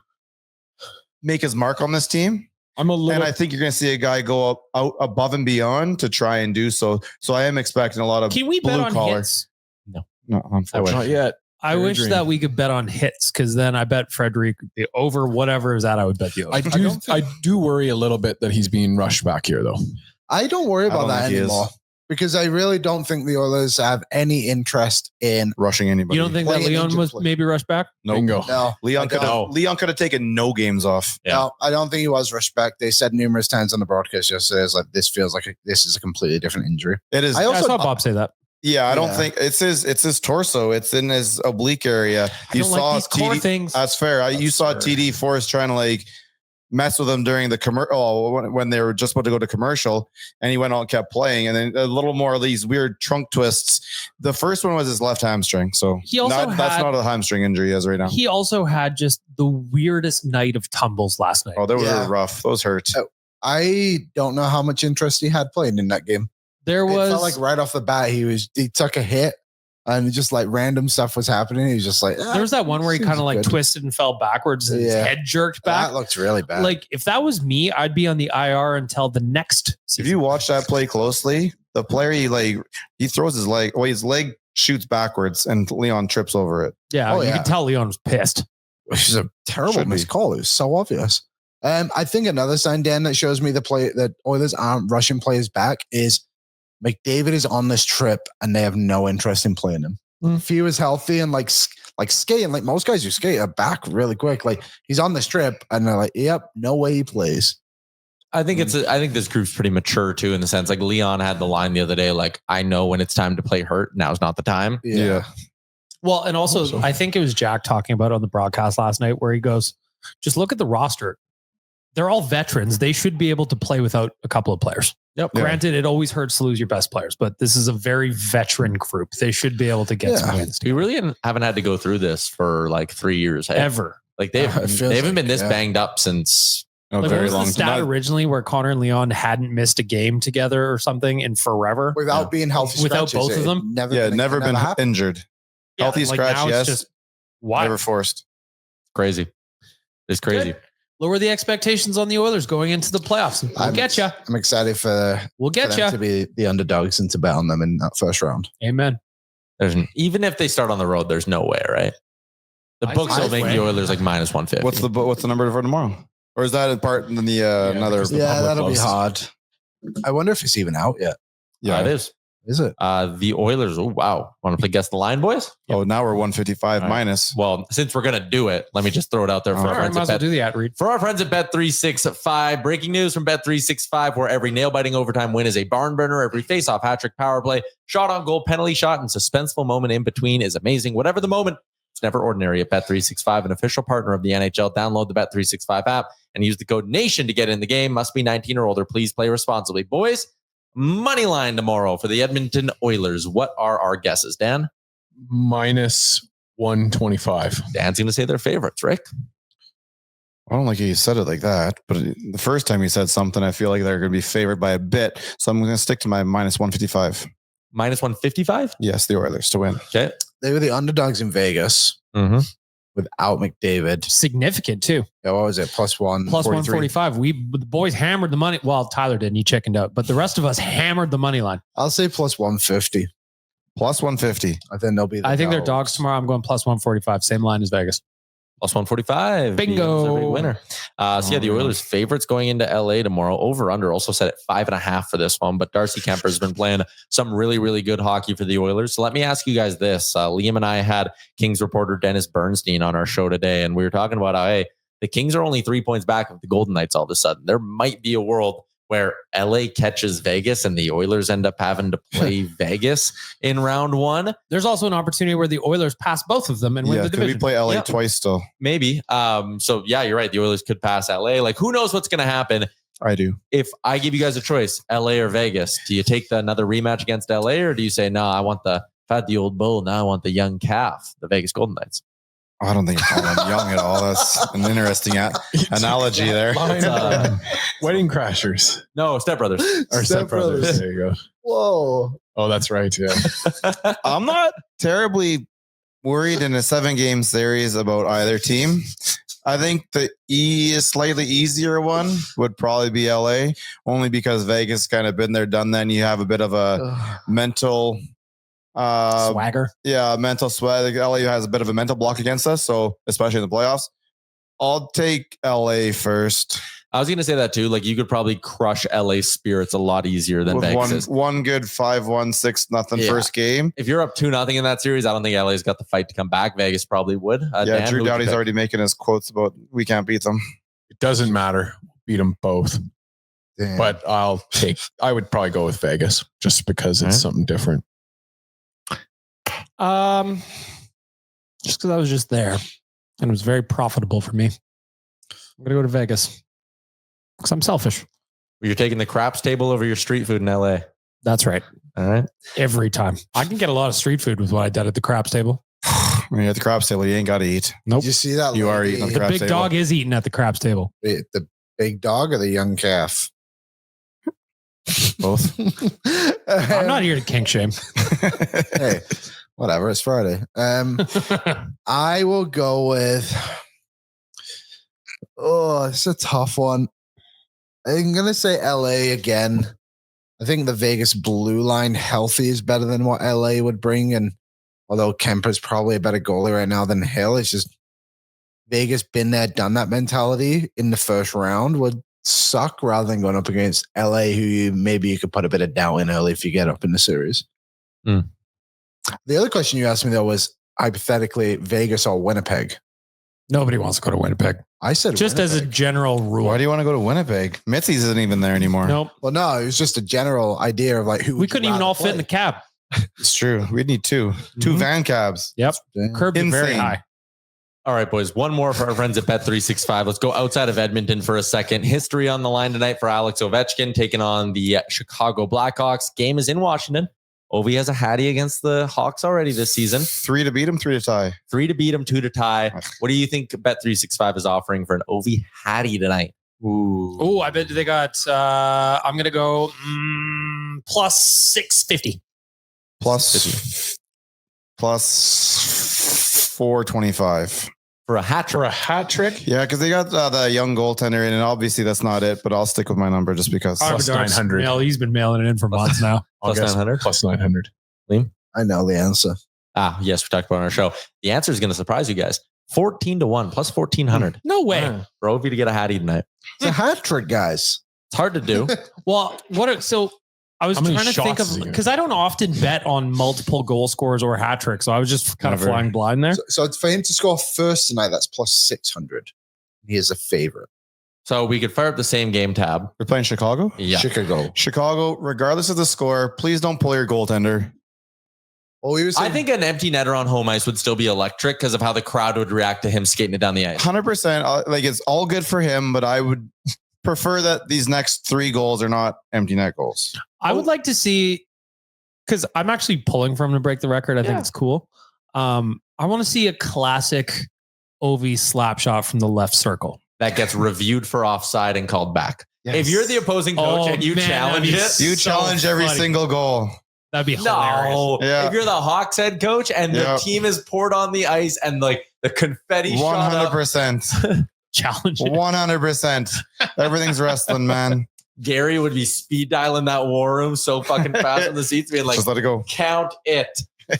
Speaker 4: make his mark on this team.
Speaker 6: I'm a little
Speaker 4: And I think you're going to see a guy go out above and beyond to try and do so. So I am expecting a lot of
Speaker 3: Can we bet
Speaker 4: blue
Speaker 3: on
Speaker 4: collar.
Speaker 3: hits?
Speaker 4: No,
Speaker 6: not yet.
Speaker 3: I
Speaker 6: Very
Speaker 3: wish
Speaker 6: dream.
Speaker 3: that we could bet on hits because then I bet Frederic the over whatever is that I would bet the over.
Speaker 6: I do worry a little bit that he's being rushed back here though.
Speaker 5: I don't worry about
Speaker 4: don't
Speaker 5: that
Speaker 4: think he is.
Speaker 5: anymore because I really don't think the Oilers have any interest in.
Speaker 4: rushing anybody.
Speaker 3: You don't think that
Speaker 5: Playing
Speaker 3: Leon
Speaker 5: injured
Speaker 3: was
Speaker 5: play.
Speaker 3: maybe rushed back?
Speaker 6: Bingo.
Speaker 5: No,
Speaker 4: Leon could
Speaker 5: don't.
Speaker 4: have Leon could have taken no games off.
Speaker 2: Yeah.
Speaker 5: No, I don't think he was respect. They said numerous times on the broadcast yesterday, it's like this feels like this is a completely different injury.
Speaker 4: It is.
Speaker 5: I
Speaker 3: I
Speaker 5: also
Speaker 3: saw Bob say that.
Speaker 4: I don't
Speaker 5: Yeah.
Speaker 4: think it's his torso. It's in his oblique area.
Speaker 3: I don't like these core things.
Speaker 4: That's fair. You saw
Speaker 5: fair.
Speaker 4: TD Forrest trying to like mess with him during the commercial when they were just about to go to commercial, and he went on and kept playing, and then a little more of these weird trunk twists. The first one was his left hamstring, so
Speaker 3: He also
Speaker 4: that's
Speaker 3: had-
Speaker 4: not a hamstring injury he has right now.
Speaker 3: He also had just the weirdest night of tumbles last night.
Speaker 4: Oh, they
Speaker 5: Yeah.
Speaker 4: were rough. Those hurt.
Speaker 5: I don't know how much interest he had playing in that game.
Speaker 3: There
Speaker 5: It
Speaker 3: was
Speaker 5: felt like right off the bat he took a hit and just like random stuff was happening. He was just like
Speaker 3: there was that one where he
Speaker 5: seems
Speaker 3: kind of like
Speaker 5: good.
Speaker 3: twisted and fell backwards and his
Speaker 5: Yeah.
Speaker 3: head jerked back.
Speaker 5: That looks really bad.
Speaker 3: Like if that was me, I'd be on the IR until the next
Speaker 4: If
Speaker 3: season.
Speaker 4: you watch that play closely, the player he throws his leg. Well, his leg shoots backwards, and Leon trips over it.
Speaker 3: Yeah,
Speaker 5: Oh,
Speaker 3: you
Speaker 5: yeah.
Speaker 3: can tell Leon was pissed.
Speaker 5: which is a terrible
Speaker 4: Should be.
Speaker 5: missed call. It was so obvious. I think another sign, Dan, that shows me the play that Oilers aren't rushing players back is McDavid is on this trip and they have no interest in playing him. If he was healthy and like skating, like most guys who skate are back really quick. Like he's on this trip and they're like, yep, no way he plays.
Speaker 2: I think I think this group's pretty mature too, in the sense like Leon had the line the other day, like, I know when it's time to play hurt. Now's not the time.
Speaker 5: Yeah.
Speaker 3: Well, and also I think it was Jack talking about it on the broadcast last night where he goes, just look at the roster. They're all veterans. They should be able to play without a couple of players.
Speaker 2: Yep.
Speaker 3: Granted, it always hurts to lose your best players, but this is a very veteran group. They should be able to get some wins
Speaker 2: We really haven't had to go through this for like 3 years.
Speaker 3: ever.
Speaker 2: Like they
Speaker 5: It feels
Speaker 2: haven't
Speaker 5: like,
Speaker 2: been this
Speaker 5: yeah.
Speaker 2: banged up since
Speaker 4: A
Speaker 3: Like, what
Speaker 4: very
Speaker 3: was
Speaker 4: long
Speaker 3: the stat
Speaker 4: time.
Speaker 3: originally where Connor and Leon hadn't missed a game together or something in forever?
Speaker 5: Without being healthy,
Speaker 3: Without
Speaker 5: scratches,
Speaker 3: both of
Speaker 5: it
Speaker 3: them?
Speaker 4: Never been
Speaker 5: happened.
Speaker 4: injured.
Speaker 3: Yeah,
Speaker 4: Healthy
Speaker 3: like,
Speaker 4: scratch,
Speaker 3: now it's
Speaker 4: yes.
Speaker 3: just wild.
Speaker 4: Never forced.
Speaker 2: crazy. It's crazy.
Speaker 3: Good. Lower the expectations on the Oilers going into the playoffs. We'll get you.
Speaker 5: I'm excited for
Speaker 3: We'll get
Speaker 5: them to
Speaker 3: you.
Speaker 5: be the underdogs and to bet on them in that first round.
Speaker 3: Amen.
Speaker 2: Even if they start on the road, there's no way, right? The
Speaker 3: I
Speaker 2: books
Speaker 3: see
Speaker 2: will
Speaker 3: the
Speaker 2: make
Speaker 3: way.
Speaker 2: the Oilers like minus 150.
Speaker 4: What's the number for tomorrow? Or is that in part in the another?
Speaker 6: because the
Speaker 5: Yeah,
Speaker 6: public
Speaker 5: that'll be
Speaker 6: loves-
Speaker 5: hard. I wonder if it's even out yet.
Speaker 2: Yeah, it is.
Speaker 5: Is it?
Speaker 2: The Oilers. Oh, wow. Want to play guess the line, boys?
Speaker 4: Oh, now we're 155
Speaker 2: All right.
Speaker 4: minus.
Speaker 2: Well, since we're going to do it, let me just throw it out there for
Speaker 4: All
Speaker 2: our
Speaker 3: All right,
Speaker 2: friends
Speaker 3: might
Speaker 2: at
Speaker 3: as well
Speaker 2: Bet.
Speaker 3: do the ad read.
Speaker 2: For our friends at Bet365, breaking news from Bet365, where every nail-biting overtime win is a barn burner, every face-off, hat-trick, power play, shot on goal, penalty shot, and suspenseful moment in between is amazing. Whatever the moment, it's never ordinary at Bet365, an official partner of the NHL. Download the Bet365 app and use the code NATION to get in the game. Must be 19 or older. Please play responsibly. Boys, money line tomorrow for the Edmonton Oilers. What are our guesses, Dan?
Speaker 6: minus 125.
Speaker 2: Dan's going to say their favorites, Rick.
Speaker 4: I don't like how you said it like that, but the first time you said something, I feel like they're going to be favored by a bit. So I'm going to stick to my minus 155.
Speaker 2: Minus 155?
Speaker 4: Yes, the Oilers to win.
Speaker 2: Okay.
Speaker 5: They were the underdogs in Vegas
Speaker 2: Mm-hmm.
Speaker 5: without McDavid.
Speaker 3: Significant too.
Speaker 5: Yeah, what was it? Plus one.
Speaker 3: Plus
Speaker 5: 43.
Speaker 3: 145. The boys hammered the money. Well, Tyler didn't. He chickened out. But the rest of us hammered the money line.
Speaker 5: I'll say plus 150.
Speaker 4: Plus 150.
Speaker 5: I think they'll be.
Speaker 3: I think they're dogs tomorrow. I'm going plus 145. Same line as Vegas.
Speaker 2: Plus 145.
Speaker 3: Bingo.
Speaker 2: That's a big winner. So yeah, the Oilers favorites going into LA tomorrow. Over under also set at 5.5 for this one. But Darcy Kemper's been playing some really, really good hockey for the Oilers. So let me ask you guys this. Liam and I had Kings reporter Dennis Bernstein on our show today, and we were talking about how, hey, the Kings are only 3 points back of the Golden Knights all of a sudden. There might be a world where LA catches Vegas and the Oilers end up having to play Vegas in round one.
Speaker 3: There's also an opportunity where the Oilers pass both of them and win
Speaker 4: Yeah,
Speaker 3: the
Speaker 4: because we
Speaker 3: division.
Speaker 4: play LA
Speaker 2: Yeah.
Speaker 4: twice still.
Speaker 2: Maybe. So yeah, you're right. The Oilers could pass LA. Like, who knows what's going to happen?
Speaker 4: I do.
Speaker 2: If I give you guys a choice, LA or Vegas, do you take another rematch against LA, or do you say, no, I want I've had the old bull, now I want the young calf, the Vegas Golden Knights?
Speaker 4: I don't think I'm young at all. That's an interesting analogy there.
Speaker 6: Wedding Crashers.
Speaker 2: No, Step Brothers.
Speaker 6: Or Step Brothers. There you go.
Speaker 5: Whoa.
Speaker 6: Oh, that's right. Yeah.
Speaker 4: I'm not terribly worried in a 7-game series about either team. I think the slightly easier one would probably be LA, only because Vegas kind of been there, done that. And you have a bit of a mental
Speaker 3: swagger.
Speaker 4: Yeah, mental swag. LA has a bit of a mental block against us, so especially in the playoffs. I'll take LA first.
Speaker 2: I was going to say that too. Like you could probably crush LA Spirits a lot easier than
Speaker 4: with
Speaker 2: Vegas.
Speaker 4: One good 5-1, 6-0 first game.
Speaker 2: If you're up 2-0 in that series, I don't think LA's got the fight to come back. Vegas probably would.
Speaker 4: Dan, Drew Doughty's already making his quotes about we can't beat them.
Speaker 6: It doesn't matter. Beat them both. Damn. But I would probably go with Vegas just because it's something different.
Speaker 3: Just because I was just there and it was very profitable for me. I'm going to go to Vegas because I'm selfish.
Speaker 2: You're taking the craps table over your street food in LA.
Speaker 3: That's right.
Speaker 2: All right.
Speaker 3: Every time. I can get a lot of street food with what I did at the craps table.
Speaker 4: When you're at the craps table, you ain't got to eat.
Speaker 3: Nope.
Speaker 5: Did you see that?
Speaker 4: You are eating at the craps table.
Speaker 3: The big dog is eating at the craps table.
Speaker 5: The big dog or the young calf?
Speaker 4: Both.
Speaker 3: I'm not here to kink shame.
Speaker 5: Hey, whatever. It's Friday. I will go with. Oh, it's a tough one. I'm gonna say LA again. I think the Vegas blue line healthy is better than what LA would bring, and although Kemper's probably a better goalie right now than Hill, it's just Vegas been there, done that mentality in the first round would suck rather than going up against LA, who maybe you could put a bit of doubt in early if you get up in the series. The other question you asked me though was hypothetically Vegas or Winnipeg.
Speaker 3: Nobody wants to go to Winnipeg.
Speaker 5: I said
Speaker 3: just
Speaker 5: Winnipeg.
Speaker 3: as a general rule.
Speaker 4: Why do you want to go to Winnipeg? Mitzi's isn't even there anymore.
Speaker 3: Nope.
Speaker 5: Well, no, it was just a general idea of like who
Speaker 3: we couldn't even all fit in the cab.
Speaker 4: It's true. We'd need two van cabs.
Speaker 3: Yep. Curbs are very high.
Speaker 2: All right, boys. One more for our friends at Bet365. Let's go outside of Edmonton for a second. History on the line tonight for Alex Ovechkin taking on the Chicago Blackhawks. Game is in Washington. Ovi has a hattie against the Hawks already this season.
Speaker 4: 3 to beat him, 3 to tie.
Speaker 2: 3 to beat him, 2 to tie. What do you think Bet365 is offering for an Ovi hattie tonight?
Speaker 3: Ooh, I bet they got, I'm going to go plus 650.
Speaker 4: Plus 425.
Speaker 2: For a hat trick.
Speaker 6: For a hat trick?
Speaker 4: Yeah, because they got the young goaltender in, and obviously that's not it, but I'll stick with my number just because.
Speaker 6: Plus 900.
Speaker 3: He's been mailing it in for months now.
Speaker 2: Plus 900?
Speaker 6: Plus 900.
Speaker 2: Liam?
Speaker 5: I know the answer.
Speaker 2: Yes, we talked about it on our show. The answer is going to surprise you guys. 14-1 plus 1,400.
Speaker 3: No way.
Speaker 2: For Ovi to get a hattie tonight.
Speaker 5: It's a hat trick, guys.
Speaker 2: It's hard to do.
Speaker 3: Well, I was trying to think of, because I don't often bet on multiple goal scorers or hat tricks. So I was just kind of flying blind there.
Speaker 5: So for him to score first tonight, that's plus 600. He is a favorite.
Speaker 2: So we could fire up the same game tab.
Speaker 4: We're playing Chicago?
Speaker 2: Yeah.
Speaker 4: Chicago, regardless of the score, please don't pull your goaltender.
Speaker 2: I think an empty netter on home ice would still be electric because of how the crowd would react to him skating it down the ice.
Speaker 4: 100%. Like it's all good for him, but I would prefer that these next 3 goals are not empty net goals.
Speaker 3: I would like to see, because I'm actually pulling for him to break the record. I think it's cool. I want to see a classic OV slap shot from the left circle
Speaker 2: that gets reviewed for offside and called back. Yes. If you're the opposing coach and you challenge it,
Speaker 4: you challenge every single goal.
Speaker 3: That'd be hilarious.
Speaker 2: No. Yeah. If you're the Hawks head coach and the team is poured on the ice and like the confetti
Speaker 4: 100%.
Speaker 3: Challenge
Speaker 4: 100%. Everything's wrestling, man.
Speaker 2: Gary would be speed dialing that war room so fucking fast in the seats, being like,
Speaker 4: just let it go.
Speaker 2: Count it.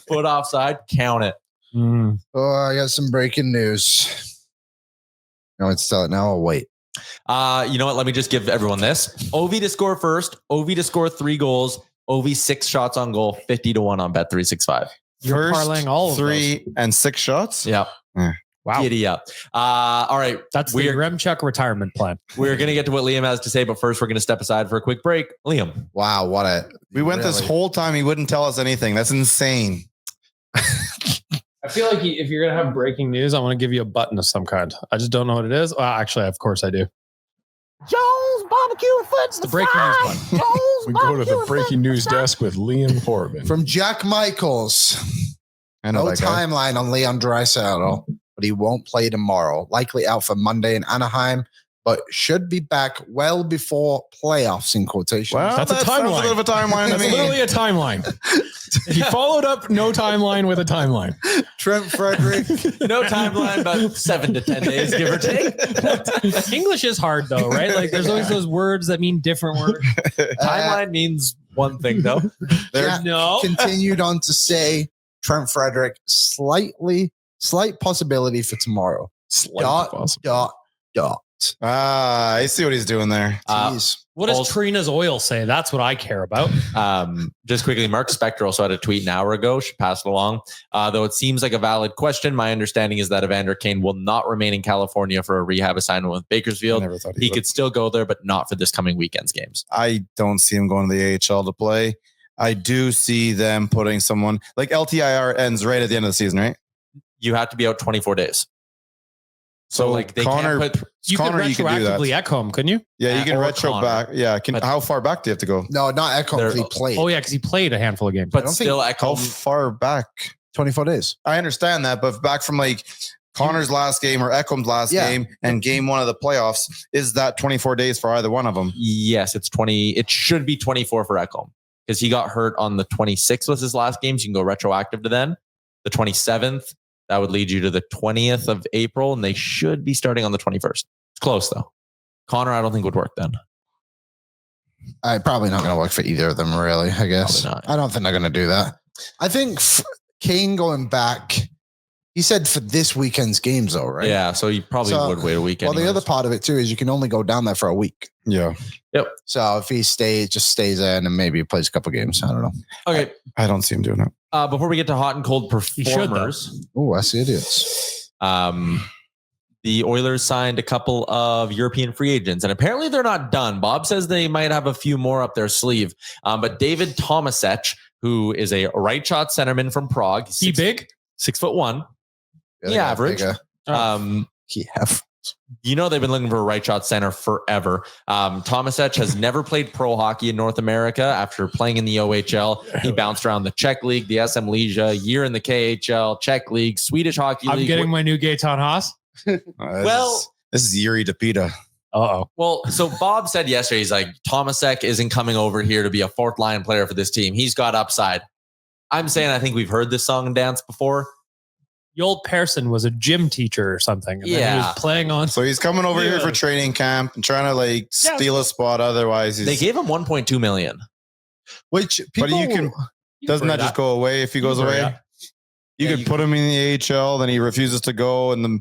Speaker 2: Put offside, count it.
Speaker 5: Oh, I got some breaking news. You want to tell it now? I'll wait.
Speaker 2: You know what? Let me just give everyone this. Ovi to score first. Ovi to score 3 goals. Ovi 6 shots on goal. 50-1 on Bet365.
Speaker 3: You're parlaying all of
Speaker 4: 3 and 6 shots?
Speaker 2: Yeah. Wow. Giddy up. All right.
Speaker 3: That's the Remchuk retirement plan.
Speaker 2: We're going to get to what Liam has to say, but first we're going to step aside for a quick break. Liam.
Speaker 5: Wow.
Speaker 4: We went this whole time. He wouldn't tell us anything. That's insane.
Speaker 3: I feel like if you're going to have breaking news, I want to give you a button of some kind. I just don't know what it is. Well, actually, of course I do.
Speaker 7: Joel's barbecue foot's the breaking news button.
Speaker 6: We go to the breaking news desk with Liam Corbin.
Speaker 5: From Jack Michaels.
Speaker 4: I know
Speaker 5: no
Speaker 4: that guy.
Speaker 5: timeline on Leon Draisaitl. but he won't play tomorrow. Likely out for Monday in Anaheim, but should be back well before playoffs in quotations.
Speaker 4: Well,
Speaker 6: That's a
Speaker 4: that
Speaker 6: timeline.
Speaker 4: sounds a bit of a timeline to
Speaker 6: That's
Speaker 4: me.
Speaker 6: literally a timeline. He followed up no timeline with a timeline.
Speaker 5: Trent Frederic.
Speaker 2: No timeline, about 7 to 10 days, give or take.
Speaker 3: English is hard though, right? Like there's always those words that mean different words.
Speaker 2: Timeline means one thing, though.
Speaker 5: There's continued on to say Trent Frederic, slight possibility for tomorrow. Dot.
Speaker 4: I see what he's doing there.
Speaker 3: What does Trina's oil say? That's what I care about.
Speaker 2: Just quickly, Mark Spector also had a tweet an hour ago. Should pass it along. Though it seems like a valid question, my understanding is that Evander Kane will not remain in California for a rehab assignment with Bakersfield. He could still go there, but not for this coming weekend's games.
Speaker 4: I don't see him going to the AHL to play. I do see them putting someone like LTIR ends right at the end of the season, right?
Speaker 2: You have to be out 24 days.
Speaker 4: So
Speaker 2: like they
Speaker 4: Connor,
Speaker 2: can't put
Speaker 3: You could retroactively Ekholm, couldn't you?
Speaker 4: Yeah, you can
Speaker 2: or
Speaker 4: retro
Speaker 2: Connor.
Speaker 4: back. Yeah, how far back do you have to go?
Speaker 5: No, not Ekholm because he played.
Speaker 3: Oh yeah, because he played a handful of games.
Speaker 2: but still
Speaker 4: How
Speaker 2: Ekholm.
Speaker 4: far back?
Speaker 5: 24 days.
Speaker 4: I understand that, but back from like Connor's last game or Ekholm's last game and game one of the playoffs, is that 24 days for either one of them?
Speaker 2: Yes, it's 20. It should be 24 for Ekholm because he got hurt on the 26th was his last game. So you can go retroactive to then. The 27th, that would lead you to the 20th of April, and they should be starting on the 21st. It's close, though. Connor, I don't think would work then.
Speaker 5: Probably not going to work for either of them, really, I guess.
Speaker 2: Probably not.
Speaker 5: I don't think they're going to do that. I think Kane going back, he said for this weekend's games, though, right?
Speaker 2: Yeah, so you probably would wait a week.
Speaker 5: Well, the other part of it, too, is you can only go down there for a week.
Speaker 4: Yeah.
Speaker 2: Yep.
Speaker 5: So if he just stays there and then maybe plays a couple games. I don't know.
Speaker 2: Okay.
Speaker 4: I don't see him doing it.
Speaker 2: Before we get to hot and cold performers,
Speaker 5: Oh, I see idiots.
Speaker 2: the Oilers signed a couple of European free agents, and apparently they're not done. Bob says they might have a few more up their sleeve. But David Tomasek, who is a right shot centerman from Prague,
Speaker 3: He big?
Speaker 2: 6'1",
Speaker 5: Yeah,
Speaker 2: average. You know they've been looking for a right shot center forever. Tomasek has never played pro hockey in North America. After playing in the OHL, he bounced around the Czech League, the SM Liga, year in the KHL, Czech League, Swedish Hockey League.
Speaker 3: I'm getting my new Gaetan Haas.
Speaker 4: This is Yuri DePita.
Speaker 3: Uh-oh.
Speaker 2: Well, so Bob said yesterday, he's like, Tomasek isn't coming over here to be a fourth line player for this team. He's got upside. I'm saying I think we've heard this song and dance before.
Speaker 3: Joel Persson was a gym teacher or something. And then he was playing on.
Speaker 4: So he's coming over here for training camp and trying to steal a spot. Otherwise,
Speaker 2: they gave him $1.2 million.
Speaker 5: Which
Speaker 4: people, but doesn't that just go away if he goes away? You could put him in the AHL, then he refuses to go and then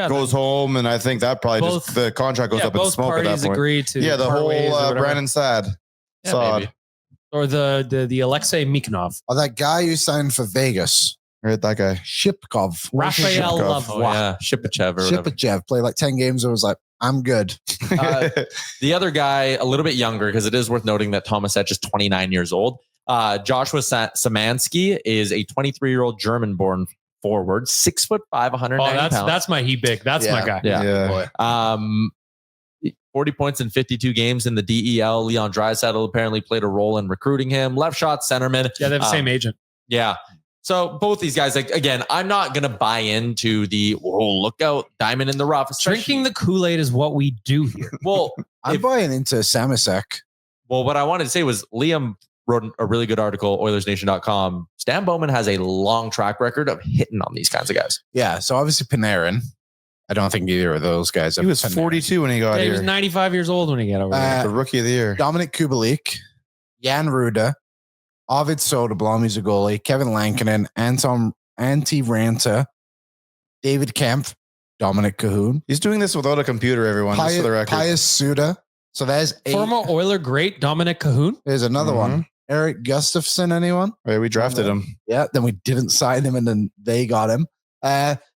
Speaker 4: goes home. And I think that probably just the contract goes up in smoke at that point.
Speaker 3: Agree to
Speaker 4: the whole Brandon Saad.
Speaker 3: Maybe. Or the Alexei Mikhanov.
Speaker 5: Or that guy who signed for Vegas.
Speaker 4: Right, that guy.
Speaker 5: Shipkov.
Speaker 3: Raphael Lavoie.
Speaker 2: Shipachev
Speaker 5: played like 10 games and was like, I'm good.
Speaker 2: The other guy, a little bit younger, because it is worth noting that Tomasek is 29 years old. Joshua Szymanski is a 23-year-old German-born forward, 6'5", 190 pounds.
Speaker 3: That's my he big. That's my guy.
Speaker 2: Yeah. 40 points in 52 games in the DEL. Leon Draisaitl apparently played a role in recruiting him. Left shot centerman.
Speaker 3: Yeah, they have the same agent.
Speaker 2: Yeah. So both these guys, again, I'm not going to buy into the, look out, diamond in the rough.
Speaker 3: Drinking the Kool-Aid is what we do here.
Speaker 2: Well,
Speaker 5: I'm buying into Samasek.
Speaker 2: Well, what I wanted to say was Liam wrote a really good article, Oilersnation.com. Stan Bowman has a long track record of hitting on these kinds of guys.
Speaker 5: Yeah. So obviously Panarin. I don't think either of those guys.
Speaker 4: He was 42 when he got here.
Speaker 3: He was 95 years old when he got over here.
Speaker 4: The rookie of the year.
Speaker 5: Dominic Kubalik, Jan Ruda, Arvid Soderblom, he's a goalie, Kevin Lankinen, Antti Ranta, David Kemp, Dominic Cahoon.
Speaker 4: He's doing this without a computer, everyone, just for the record.
Speaker 5: Pius Suda. So there's 8.
Speaker 3: Former Oiler great Dominic Cahoon.
Speaker 5: There's another one. Eric Gustafsson, anyone?
Speaker 4: Yeah, we drafted him.
Speaker 5: Yeah, then we didn't sign him and then they got him.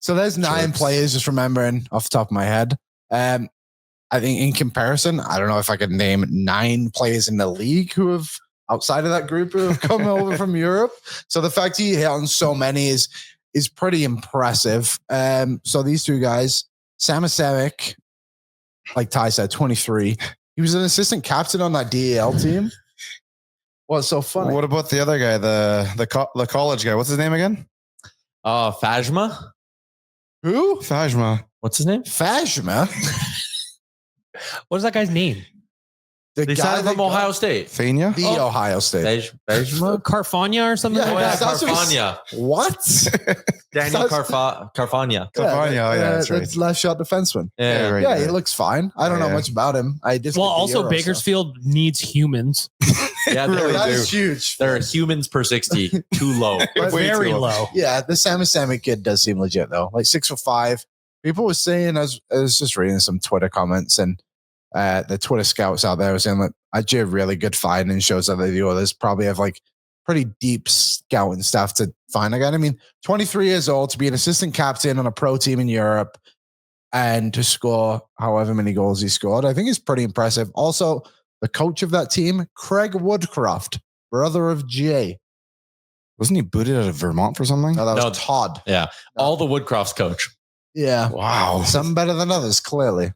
Speaker 5: So there's 9 players, just remembering off the top of my head. I think in comparison, I don't know if I could name 9 players in the league who have outside of that group who have come over from Europe. So the fact he hit on so many is pretty impressive. So these two guys, Samasek, like Ty said, 23. He was an assistant captain on that DEL team. What's so funny?
Speaker 4: What about the other guy, the college guy? What's his name again?
Speaker 2: Fajma.
Speaker 5: Who?
Speaker 4: Fajma.
Speaker 2: What's his name?
Speaker 5: Fajma?
Speaker 3: What is that guy's name?
Speaker 5: The
Speaker 2: They signed him from Ohio State.
Speaker 4: Fania?
Speaker 5: The Ohio State.
Speaker 3: Carfagna or something
Speaker 5: Yeah,
Speaker 3: like that?
Speaker 2: Carfagna.
Speaker 5: What?
Speaker 2: Daniel
Speaker 5: Sounds-
Speaker 2: Carfagna.
Speaker 4: Cavani, that's right.
Speaker 5: The left shot defenseman.
Speaker 2: Yeah.
Speaker 4: right,
Speaker 5: Yeah,
Speaker 4: right.
Speaker 5: he looks fine. I don't know
Speaker 4: Yeah.
Speaker 5: much about him. I just
Speaker 3: Well,
Speaker 5: get the
Speaker 3: also
Speaker 5: Euro
Speaker 3: Bakersfield needs humans.
Speaker 2: Yeah,
Speaker 4: Really
Speaker 5: stuff. That
Speaker 4: do.
Speaker 5: is huge.
Speaker 2: they're humans per 60, too low.
Speaker 5: But-
Speaker 4: Way
Speaker 3: Very
Speaker 4: too
Speaker 3: low.
Speaker 5: Yeah, the Sammy kid does seem legit though. Like 6'5". People were saying, I was just reading some Twitter comments, and the Twitter scouts out there were saying that I do a really good find and shows that the others probably have like pretty deep scouting stuff to find again. I mean, 23 years old to be an assistant captain on a pro team in Europe and to score however many goals he scored, I think is pretty impressive. Also, the coach of that team, Craig Woodcroft, brother of Jay.
Speaker 4: Wasn't he booted out of Vermont for something?
Speaker 5: No, that was
Speaker 2: No.
Speaker 5: Todd.
Speaker 2: Yeah. All the Woodcroft's coach.
Speaker 5: Yeah.
Speaker 4: Wow.
Speaker 5: Some better than others, clearly.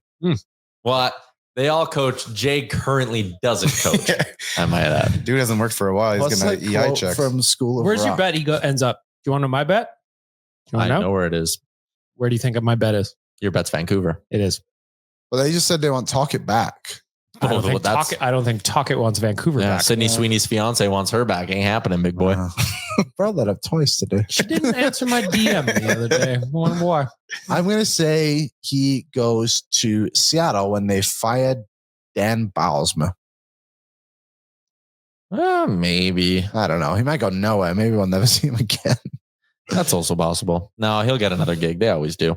Speaker 2: Well, they all coach. Jay currently doesn't coach. I might add.
Speaker 4: Dude hasn't worked for a while. He's
Speaker 5: What's
Speaker 4: getting
Speaker 5: that
Speaker 4: an EI
Speaker 5: quote
Speaker 4: check.
Speaker 5: from School of
Speaker 3: Where's your
Speaker 5: Rock?
Speaker 3: bet ends up? Do you want to know my bet? Do you
Speaker 2: I
Speaker 3: want to
Speaker 2: know where it is.
Speaker 3: Where do you think my bet is?
Speaker 2: Your bet's Vancouver.
Speaker 3: It is.
Speaker 5: Well, they just said they want to talk it back.
Speaker 3: I don't,
Speaker 2: Oh,
Speaker 3: think
Speaker 2: that's-
Speaker 3: I don't think Talkett wants Vancouver
Speaker 2: Yeah,
Speaker 3: back.
Speaker 2: Sydney Sweeney's fiance wants her back. Ain't happening, big boy.
Speaker 5: Brought that up twice today.
Speaker 3: She didn't answer my DM the other day. I wonder why.
Speaker 5: I'm going to say he goes to Seattle when they fired Dan Bylsma.
Speaker 2: Maybe.
Speaker 5: I don't know. He might go nowhere. Maybe we'll never see him again.
Speaker 2: That's also possible. No, he'll get another gig. They always do.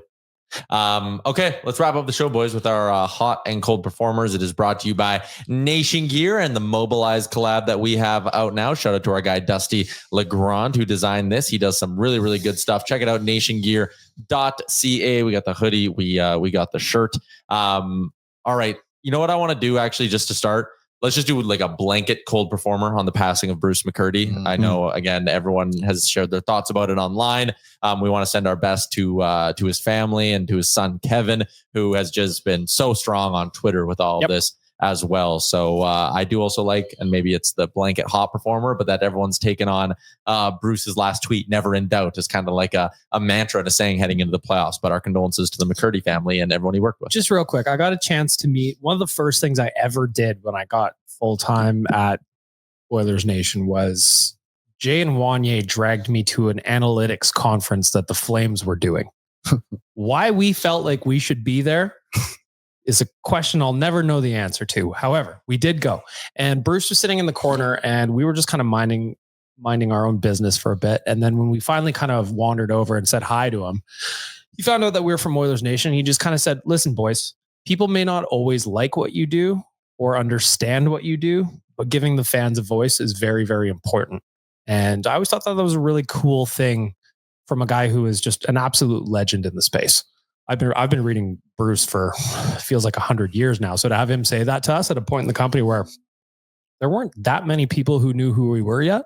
Speaker 2: Okay, let's wrap up the show, boys, with our hot and cold performers. It is brought to you by Nation Gear and the Mobilize collab that we have out now. Shout out to our guy, Dusty Legrand, who designed this. He does some really, really good stuff. Check it out, nationgear.ca. We got the hoodie. We got the shirt. All right. You know what I want to do actually, just to start? Let's just do like a blanket cold performer on the passing of Bruce McCurdy.
Speaker 5: Mm-hmm.
Speaker 2: I know, again, everyone has shared their thoughts about it online. We want to send our best to his family and to his son, Kevin, who has just been so strong on Twitter with all of this as well. So I do also like, and maybe it's the blanket hot performer, but that everyone's taken on Bruce's last tweet, never in doubt, is kind of like a mantra to saying heading into the playoffs. But our condolences to the McCurdy family and everyone he worked with.
Speaker 3: Just real quick, I got a chance to meet one of the first things I ever did when I got full time at Oilers Nation was Jay and Wanye dragged me to an analytics conference that the Flames were doing. Why we felt like we should be there is a question I'll never know the answer to. However, we did go, and Bruce was sitting in the corner, and we were just kind of minding our own business for a bit. And then when we finally kind of wandered over and said hi to him, he found out that we were from Oilers Nation. He just kind of said, "Listen, boys, people may not always like what you do or understand what you do, but giving the fans a voice is very, very important." And I always thought that was a really cool thing from a guy who is just an absolute legend in the space. I've been reading Bruce for feels like 100 years now. So to have him say that to us at a point in the company where there weren't that many people who knew who we were yet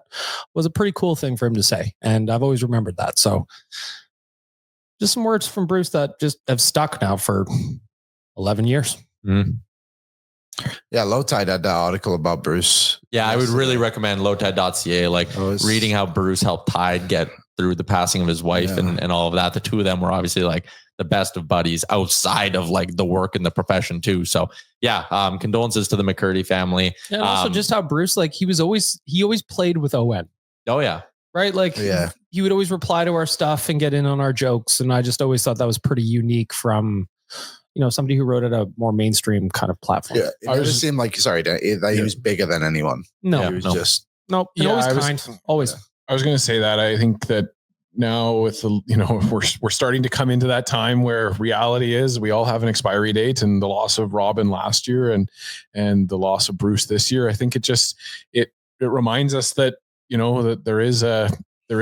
Speaker 3: was a pretty cool thing for him to say. And I've always remembered that. So just some words from Bruce that just have stuck now for 11 years.
Speaker 2: Mm.
Speaker 5: Yeah, Low Tide had that article about Bruce.
Speaker 2: Yeah, I would really recommend lowtide.ca, like reading how Bruce helped Tide get through the passing of his wife and all of that. The two of them were obviously like the best of buddies outside of like the work and the profession too. So yeah, condolences to the McCurdy family.
Speaker 3: And also just how Bruce, like he always played with Owen.
Speaker 2: Oh yeah.
Speaker 3: Right. Like he would always reply to our stuff and get in on our jokes. And I just always thought that was pretty unique from, somebody who wrote at a more mainstream kind of platform.
Speaker 5: Yeah. It never seemed like, that he was bigger than anyone.
Speaker 3: No,
Speaker 5: he was just.
Speaker 3: Nope.
Speaker 6: Yeah,
Speaker 3: always kind. Always.
Speaker 6: I was going to say that. I think that now with the, we're starting to come into that time where reality is we all have an expiry date, and the loss of Robin last year and the loss of Bruce this year. I think it reminds us that, that there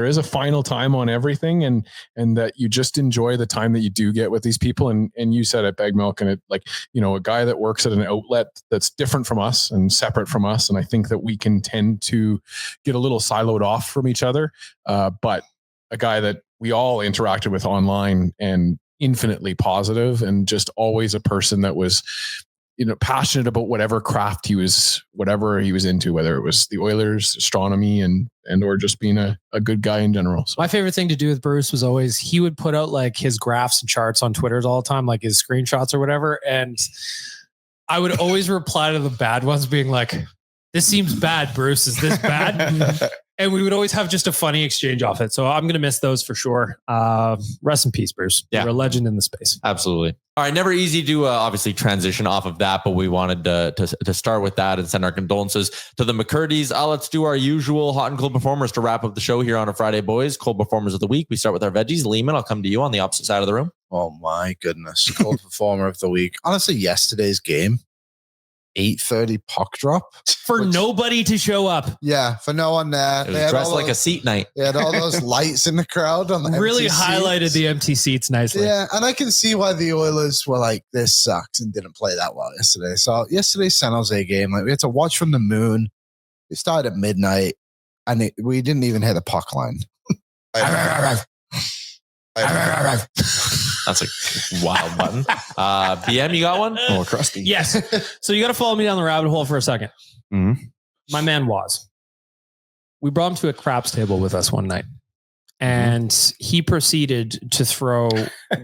Speaker 6: is a final time on everything, and that you just enjoy the time that you do get with these people. And you said at Bag Milk, and it like, a guy that works at an outlet that's different from us and separate from us. And I think that we can tend to get a little siloed off from each other. But a guy that we all interacted with online and infinitely positive, and just always a person that was passionate about whatever he was into, whether it was the Oilers, astronomy, and or just being a good guy in general. So
Speaker 3: my favorite thing to do with Bruce was always he would put out like his graphs and charts on Twitter all the time, like his screenshots or whatever. And I would always reply to the bad ones being like, this seems bad, Bruce. Is this bad? And we would always have just a funny exchange off it. So I'm going to miss those for sure. Rest in peace, Bruce.
Speaker 2: Yeah.
Speaker 3: You're a legend in the space.
Speaker 2: Absolutely. All right. Never easy to obviously transition off of that, but we wanted to start with that and send our condolences to the McCurdy's. Let's do our usual hot and cold performers to wrap up the show here on a Friday, boys. Cold performers of the week. We start with our veggies. Lehman, I'll come to you on the opposite side of the room.
Speaker 5: Oh my goodness. Cold performer of the week. Honestly, yesterday's game, 8:30 puck drop.
Speaker 3: For nobody to show up.
Speaker 5: Yeah, for no one there.
Speaker 2: It was dressed like a seat night.
Speaker 5: They had all those lights in the crowd. On the
Speaker 3: Really
Speaker 5: empty
Speaker 3: highlighted
Speaker 5: seats.
Speaker 3: the empty seats nicely.
Speaker 5: Yeah, and I can see why the Oilers were like, this sucks, and didn't play that well yesterday. So yesterday's San Jose game, like we had to watch from the moon. It started at midnight, and we didn't even hit the puck line.
Speaker 2: That's a wild button. BM, you got one?
Speaker 4: Oh, crusty.
Speaker 3: Yes. So you got to follow me down the rabbit hole for a second.
Speaker 4: Mhm.
Speaker 3: My man was. We brought him to a craps table with us one night. And he proceeded to throw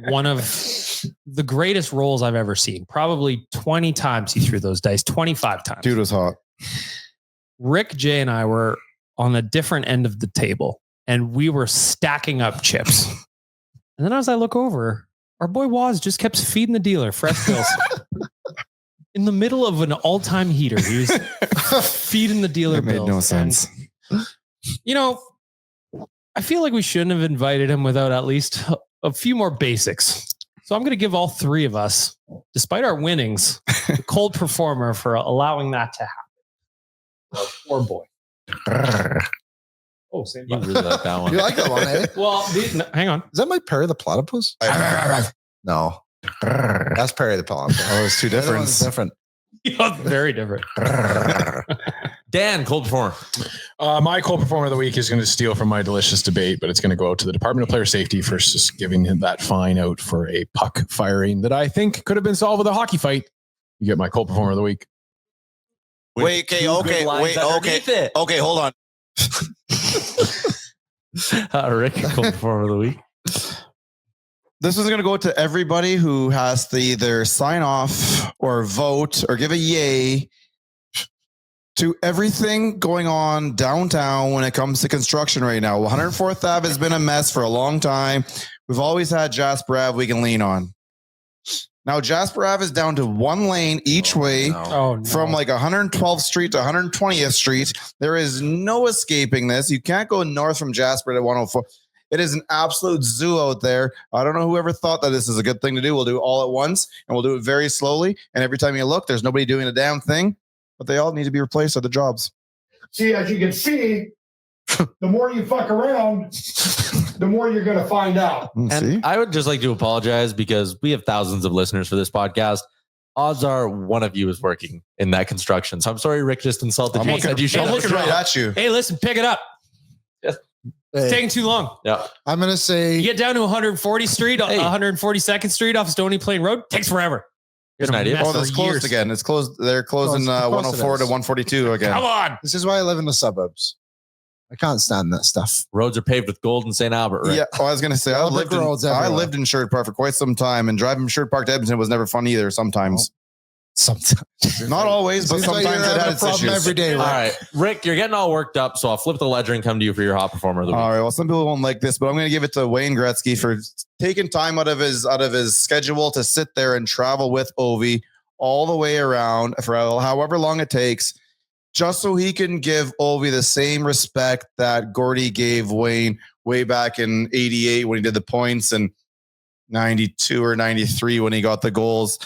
Speaker 3: one of the greatest rolls I've ever seen. Probably 20 times he threw those dice, 25 times.
Speaker 4: Dude was hot.
Speaker 3: Rick, Jay, and I were on a different end of the table, and we were stacking up chips. And then as I look over, our boy Waz just kept feeding the dealer fresh bills. In the middle of an all-time heater, he was feeding the dealer
Speaker 4: It made
Speaker 3: bills.
Speaker 4: no sense.
Speaker 3: And, you know, I feel like we shouldn't have invited him without at least a few more basics. So I'm going to give all three of us, despite our winnings, the cold performer for allowing that to happen. Poor boy. Oh, same
Speaker 2: You really like that one.
Speaker 5: You like that one, eh?
Speaker 3: Well, hang on.
Speaker 5: Is that my Perry the Platypus? No. That's Perry the Platypus.
Speaker 4: Oh, it's two
Speaker 5: The other one's
Speaker 4: different.
Speaker 5: different.
Speaker 3: Very different.
Speaker 2: Dan, cold performer.
Speaker 6: My cold performer of the week is going to steal from my delicious debate, but it's going to go out to the Department of Player Safety for just giving him that fine out for a puck firing that I think could have been solved with a hockey fight. You get my cold performer of the week.
Speaker 2: Wait, okay,
Speaker 4: hold on.
Speaker 2: Rick, cold performer of the week.
Speaker 4: This is going to go to everybody who has to either sign off or vote or give a yay to everything going on downtown when it comes to construction right now. 104th Ave has been a mess for a long time. We've always had Jasper Ave we can lean on. Now Jasper Ave is down to one lane each way from like 112th Street to 120th Street. There is no escaping this. You can't go north from Jasper to 104. It is an absolute zoo out there. I don't know whoever thought that this is a good thing to do. We'll do it all at once and we'll do it very slowly. And every time you look, there's nobody doing a damn thing, but they all need to be replaced at the jobs.
Speaker 8: See, as you can see, the more you fuck around, the more you're going to find out.
Speaker 2: And I would just like to apologize because we have thousands of listeners for this podcast. Odds are one of you is working in that construction. So I'm sorry, Rick just insulted you.
Speaker 4: I'm looking right at you.
Speaker 3: Hey, listen, pick it up. It's taking too long.
Speaker 2: Yeah.
Speaker 5: I'm going to say...
Speaker 3: You get down to 140th Street, 142nd Street off Stony Plain Road, takes forever.
Speaker 2: Here's an idea.
Speaker 4: Oh, that's closed again. It's closed. They're closing 104 to 142 again.
Speaker 3: Come on.
Speaker 5: This is why I live in the suburbs. I can't stand that stuff.
Speaker 2: Roads are paved with gold in St. Albert, right?
Speaker 4: Yeah, I was going to say, I lived in Sherwood Park for quite some time, and driving from Sherwood Park to Edmonton was never fun either. Sometimes. Not always, but sometimes it had its issues.
Speaker 5: Every day,
Speaker 2: All right, Rick, you're getting all worked up, so I'll flip the ledger and come to you for your hot performer of the week.
Speaker 4: All right, well, some people won't like this, but I'm going to give it to Wayne Gretzky for taking time out of his schedule to sit there and travel with Ovi all the way around for however long it takes, just so he can give Ovi the same respect that Gordy gave Wayne way back in 88 when he did the points and 92 or 93 when he got the goals.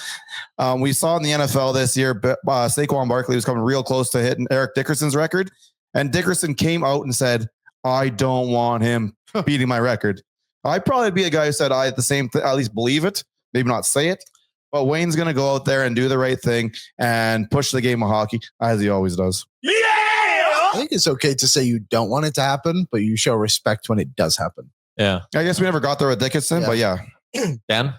Speaker 4: We saw in the NFL this year, Saquon Barkley was coming real close to hitting Eric Dickerson's record. And Dickerson came out and said, I don't want him beating my record. I'd probably be a guy who said, at least believe it, maybe not say it. But Wayne's going to go out there and do the right thing and push the game of hockey as he always does.
Speaker 5: I think it's okay to say you don't want it to happen, but you show respect when it does happen.
Speaker 2: Yeah.
Speaker 4: I guess we never got there with Dickinson, but yeah.
Speaker 2: Dan?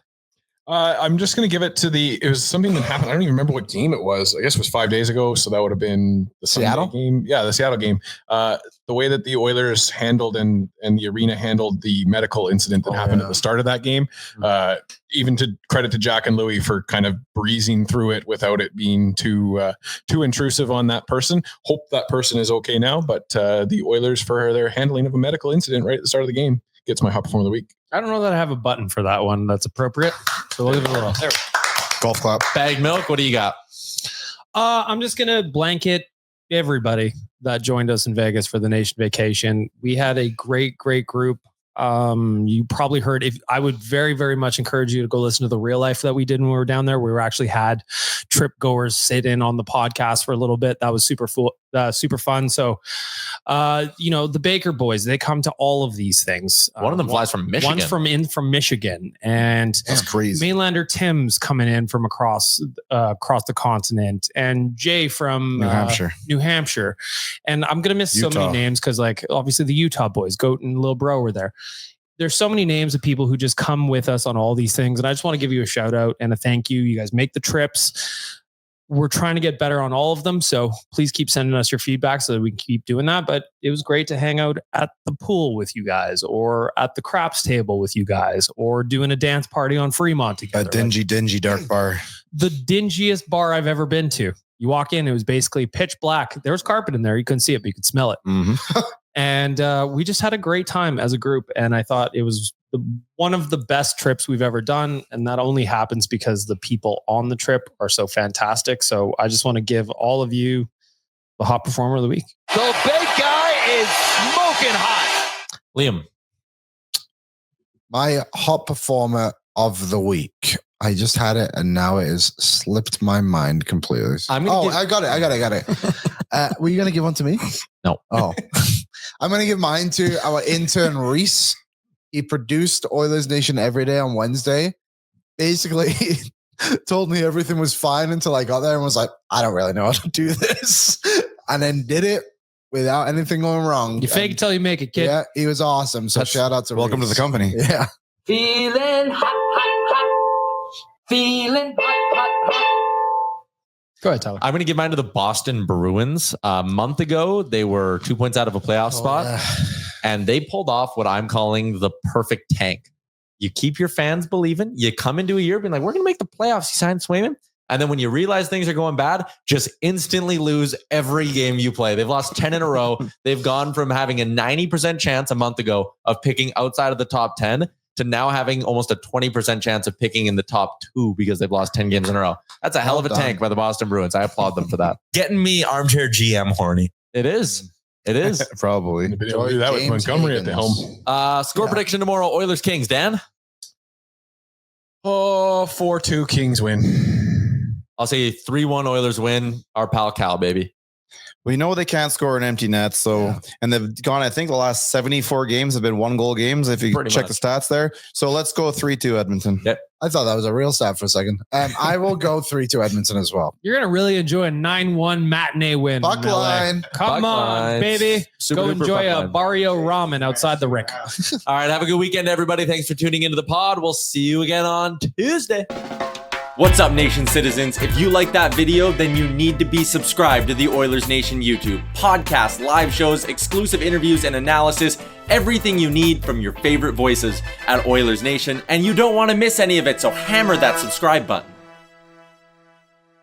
Speaker 6: I'm just going to give it to it was something that happened. I don't even remember what game it was. I guess it was 5 days ago. So that would have been the
Speaker 5: Seattle
Speaker 6: game. Yeah, the Seattle game. The way that the Oilers handled and the arena handled the medical incident that happened at the start of that game. Even to credit to Jack and Louie for kind of breezing through it without it being too intrusive on that person. Hope that person is okay now. But the Oilers for their handling of a medical incident right at the start of the game gets my hot performer of the week.
Speaker 3: I don't know that I have a button for that one that's appropriate. So we'll give it a little
Speaker 4: golf clap.
Speaker 2: Bag milk. What do you got?
Speaker 3: I'm just going to blanket everybody that joined us in Vegas for the Nation Vacation. We had a great group. You probably heard, I would very, very much encourage you to go listen to the real life that we did when we were down there. We were actually had trip goers sit in on the podcast for a little bit. That was super fun. So, the Baker boys, they come to all of these things.
Speaker 2: One of them flies from Michigan.
Speaker 3: One's from Michigan, and
Speaker 4: that's crazy.
Speaker 3: Mainlander Tim's coming in from across the continent, and Jay from New Hampshire. And I'm gonna miss Utah. So many names because, like, obviously the Utah boys, Goat and Lil Bro were there. There's so many names of people who just come with us on all these things, and I just want to give you a shout out and a thank you. You guys make the trips. We're trying to get better on all of them. So please keep sending us your feedback so that we can keep doing that. But it was great to hang out at the pool with you guys, or at the craps table with you guys, or doing a dance party on Fremont together.
Speaker 4: A dingy dark bar.
Speaker 3: The dingiest bar I've ever been to. You walk in, it was basically pitch black. There was carpet in there. You couldn't see it, but you could smell it.
Speaker 2: Mm-hmm.
Speaker 3: And we just had a great time as a group. And I thought it was one of the best trips we've ever done. And that only happens because the people on the trip are so fantastic. So I just want to give all of you the hot performer of the week.
Speaker 7: The big guy is smoking hot.
Speaker 2: Liam.
Speaker 5: My hot performer of the week. I just had it and now it has slipped my mind completely. I got it. Were you going to give one to me?
Speaker 2: No.
Speaker 5: Oh. I'm going to give mine to our intern, Reese. He produced Oilers Nation every day on Wednesday. Basically, he told me everything was fine until I got there and was like, I don't really know how to do this. And then did it without anything going wrong.
Speaker 3: You fake it till you make it, kid.
Speaker 5: Yeah, he was awesome. So shout out to
Speaker 4: welcome
Speaker 5: Reese.
Speaker 4: To the company.
Speaker 5: Yeah.
Speaker 7: Feeling hot. Feeling hot.
Speaker 3: Go ahead, Tyler.
Speaker 2: I'm going to give mine to the Boston Bruins. A month ago, they were 2 points out of a playoff spot, and they pulled off what I'm calling the perfect tank. You keep your fans believing. You come into a year being like, we're going to make the playoffs. You sign Swayman. And then when you realize things are going bad, just instantly lose every game you play. They've lost 10 in a row. They've gone from having a 90% chance a month ago of picking outside of the top 10 to now having almost a 20% chance of picking in the top 2 because they've lost 10 games in a row. That's a hell of a tank by the Boston Bruins. I applaud them for that.
Speaker 9: Getting me armchair GM horny.
Speaker 2: It is. It is.
Speaker 4: Probably.
Speaker 6: Do that with Montgomery at the helm.
Speaker 2: Score prediction tomorrow, Oilers Kings. Dan?
Speaker 6: 4-2 Kings win.
Speaker 2: I'll say 3-1 Oilers win. Our pal Cal, baby.
Speaker 4: We know they can't score an empty net. So, and they've gone, I think the last 74 games have been 1-goal games. If you check the stats there. So let's go 3-2 Edmonton.
Speaker 2: Yep.
Speaker 5: I thought that was a real stat for a second. I will go 3-2 Edmonton as well.
Speaker 3: You're going to really enjoy a 9-1 matinee win.
Speaker 5: Buck line.
Speaker 3: Come
Speaker 2: Buck
Speaker 3: on,
Speaker 2: lines.
Speaker 3: baby. Go enjoy a
Speaker 2: line.
Speaker 3: Barrio ramen outside the rink.
Speaker 2: All right. Have a good weekend, everybody. Thanks for tuning into the pod. We'll see you again on Tuesday. What's up, Nation citizens? If you like that video, then you need to be subscribed to the Oilers Nation YouTube. Podcasts, live shows, exclusive interviews, and analysis. Everything you need from your favorite voices at Oilers Nation. And you don't want to miss any of it, so hammer that subscribe button.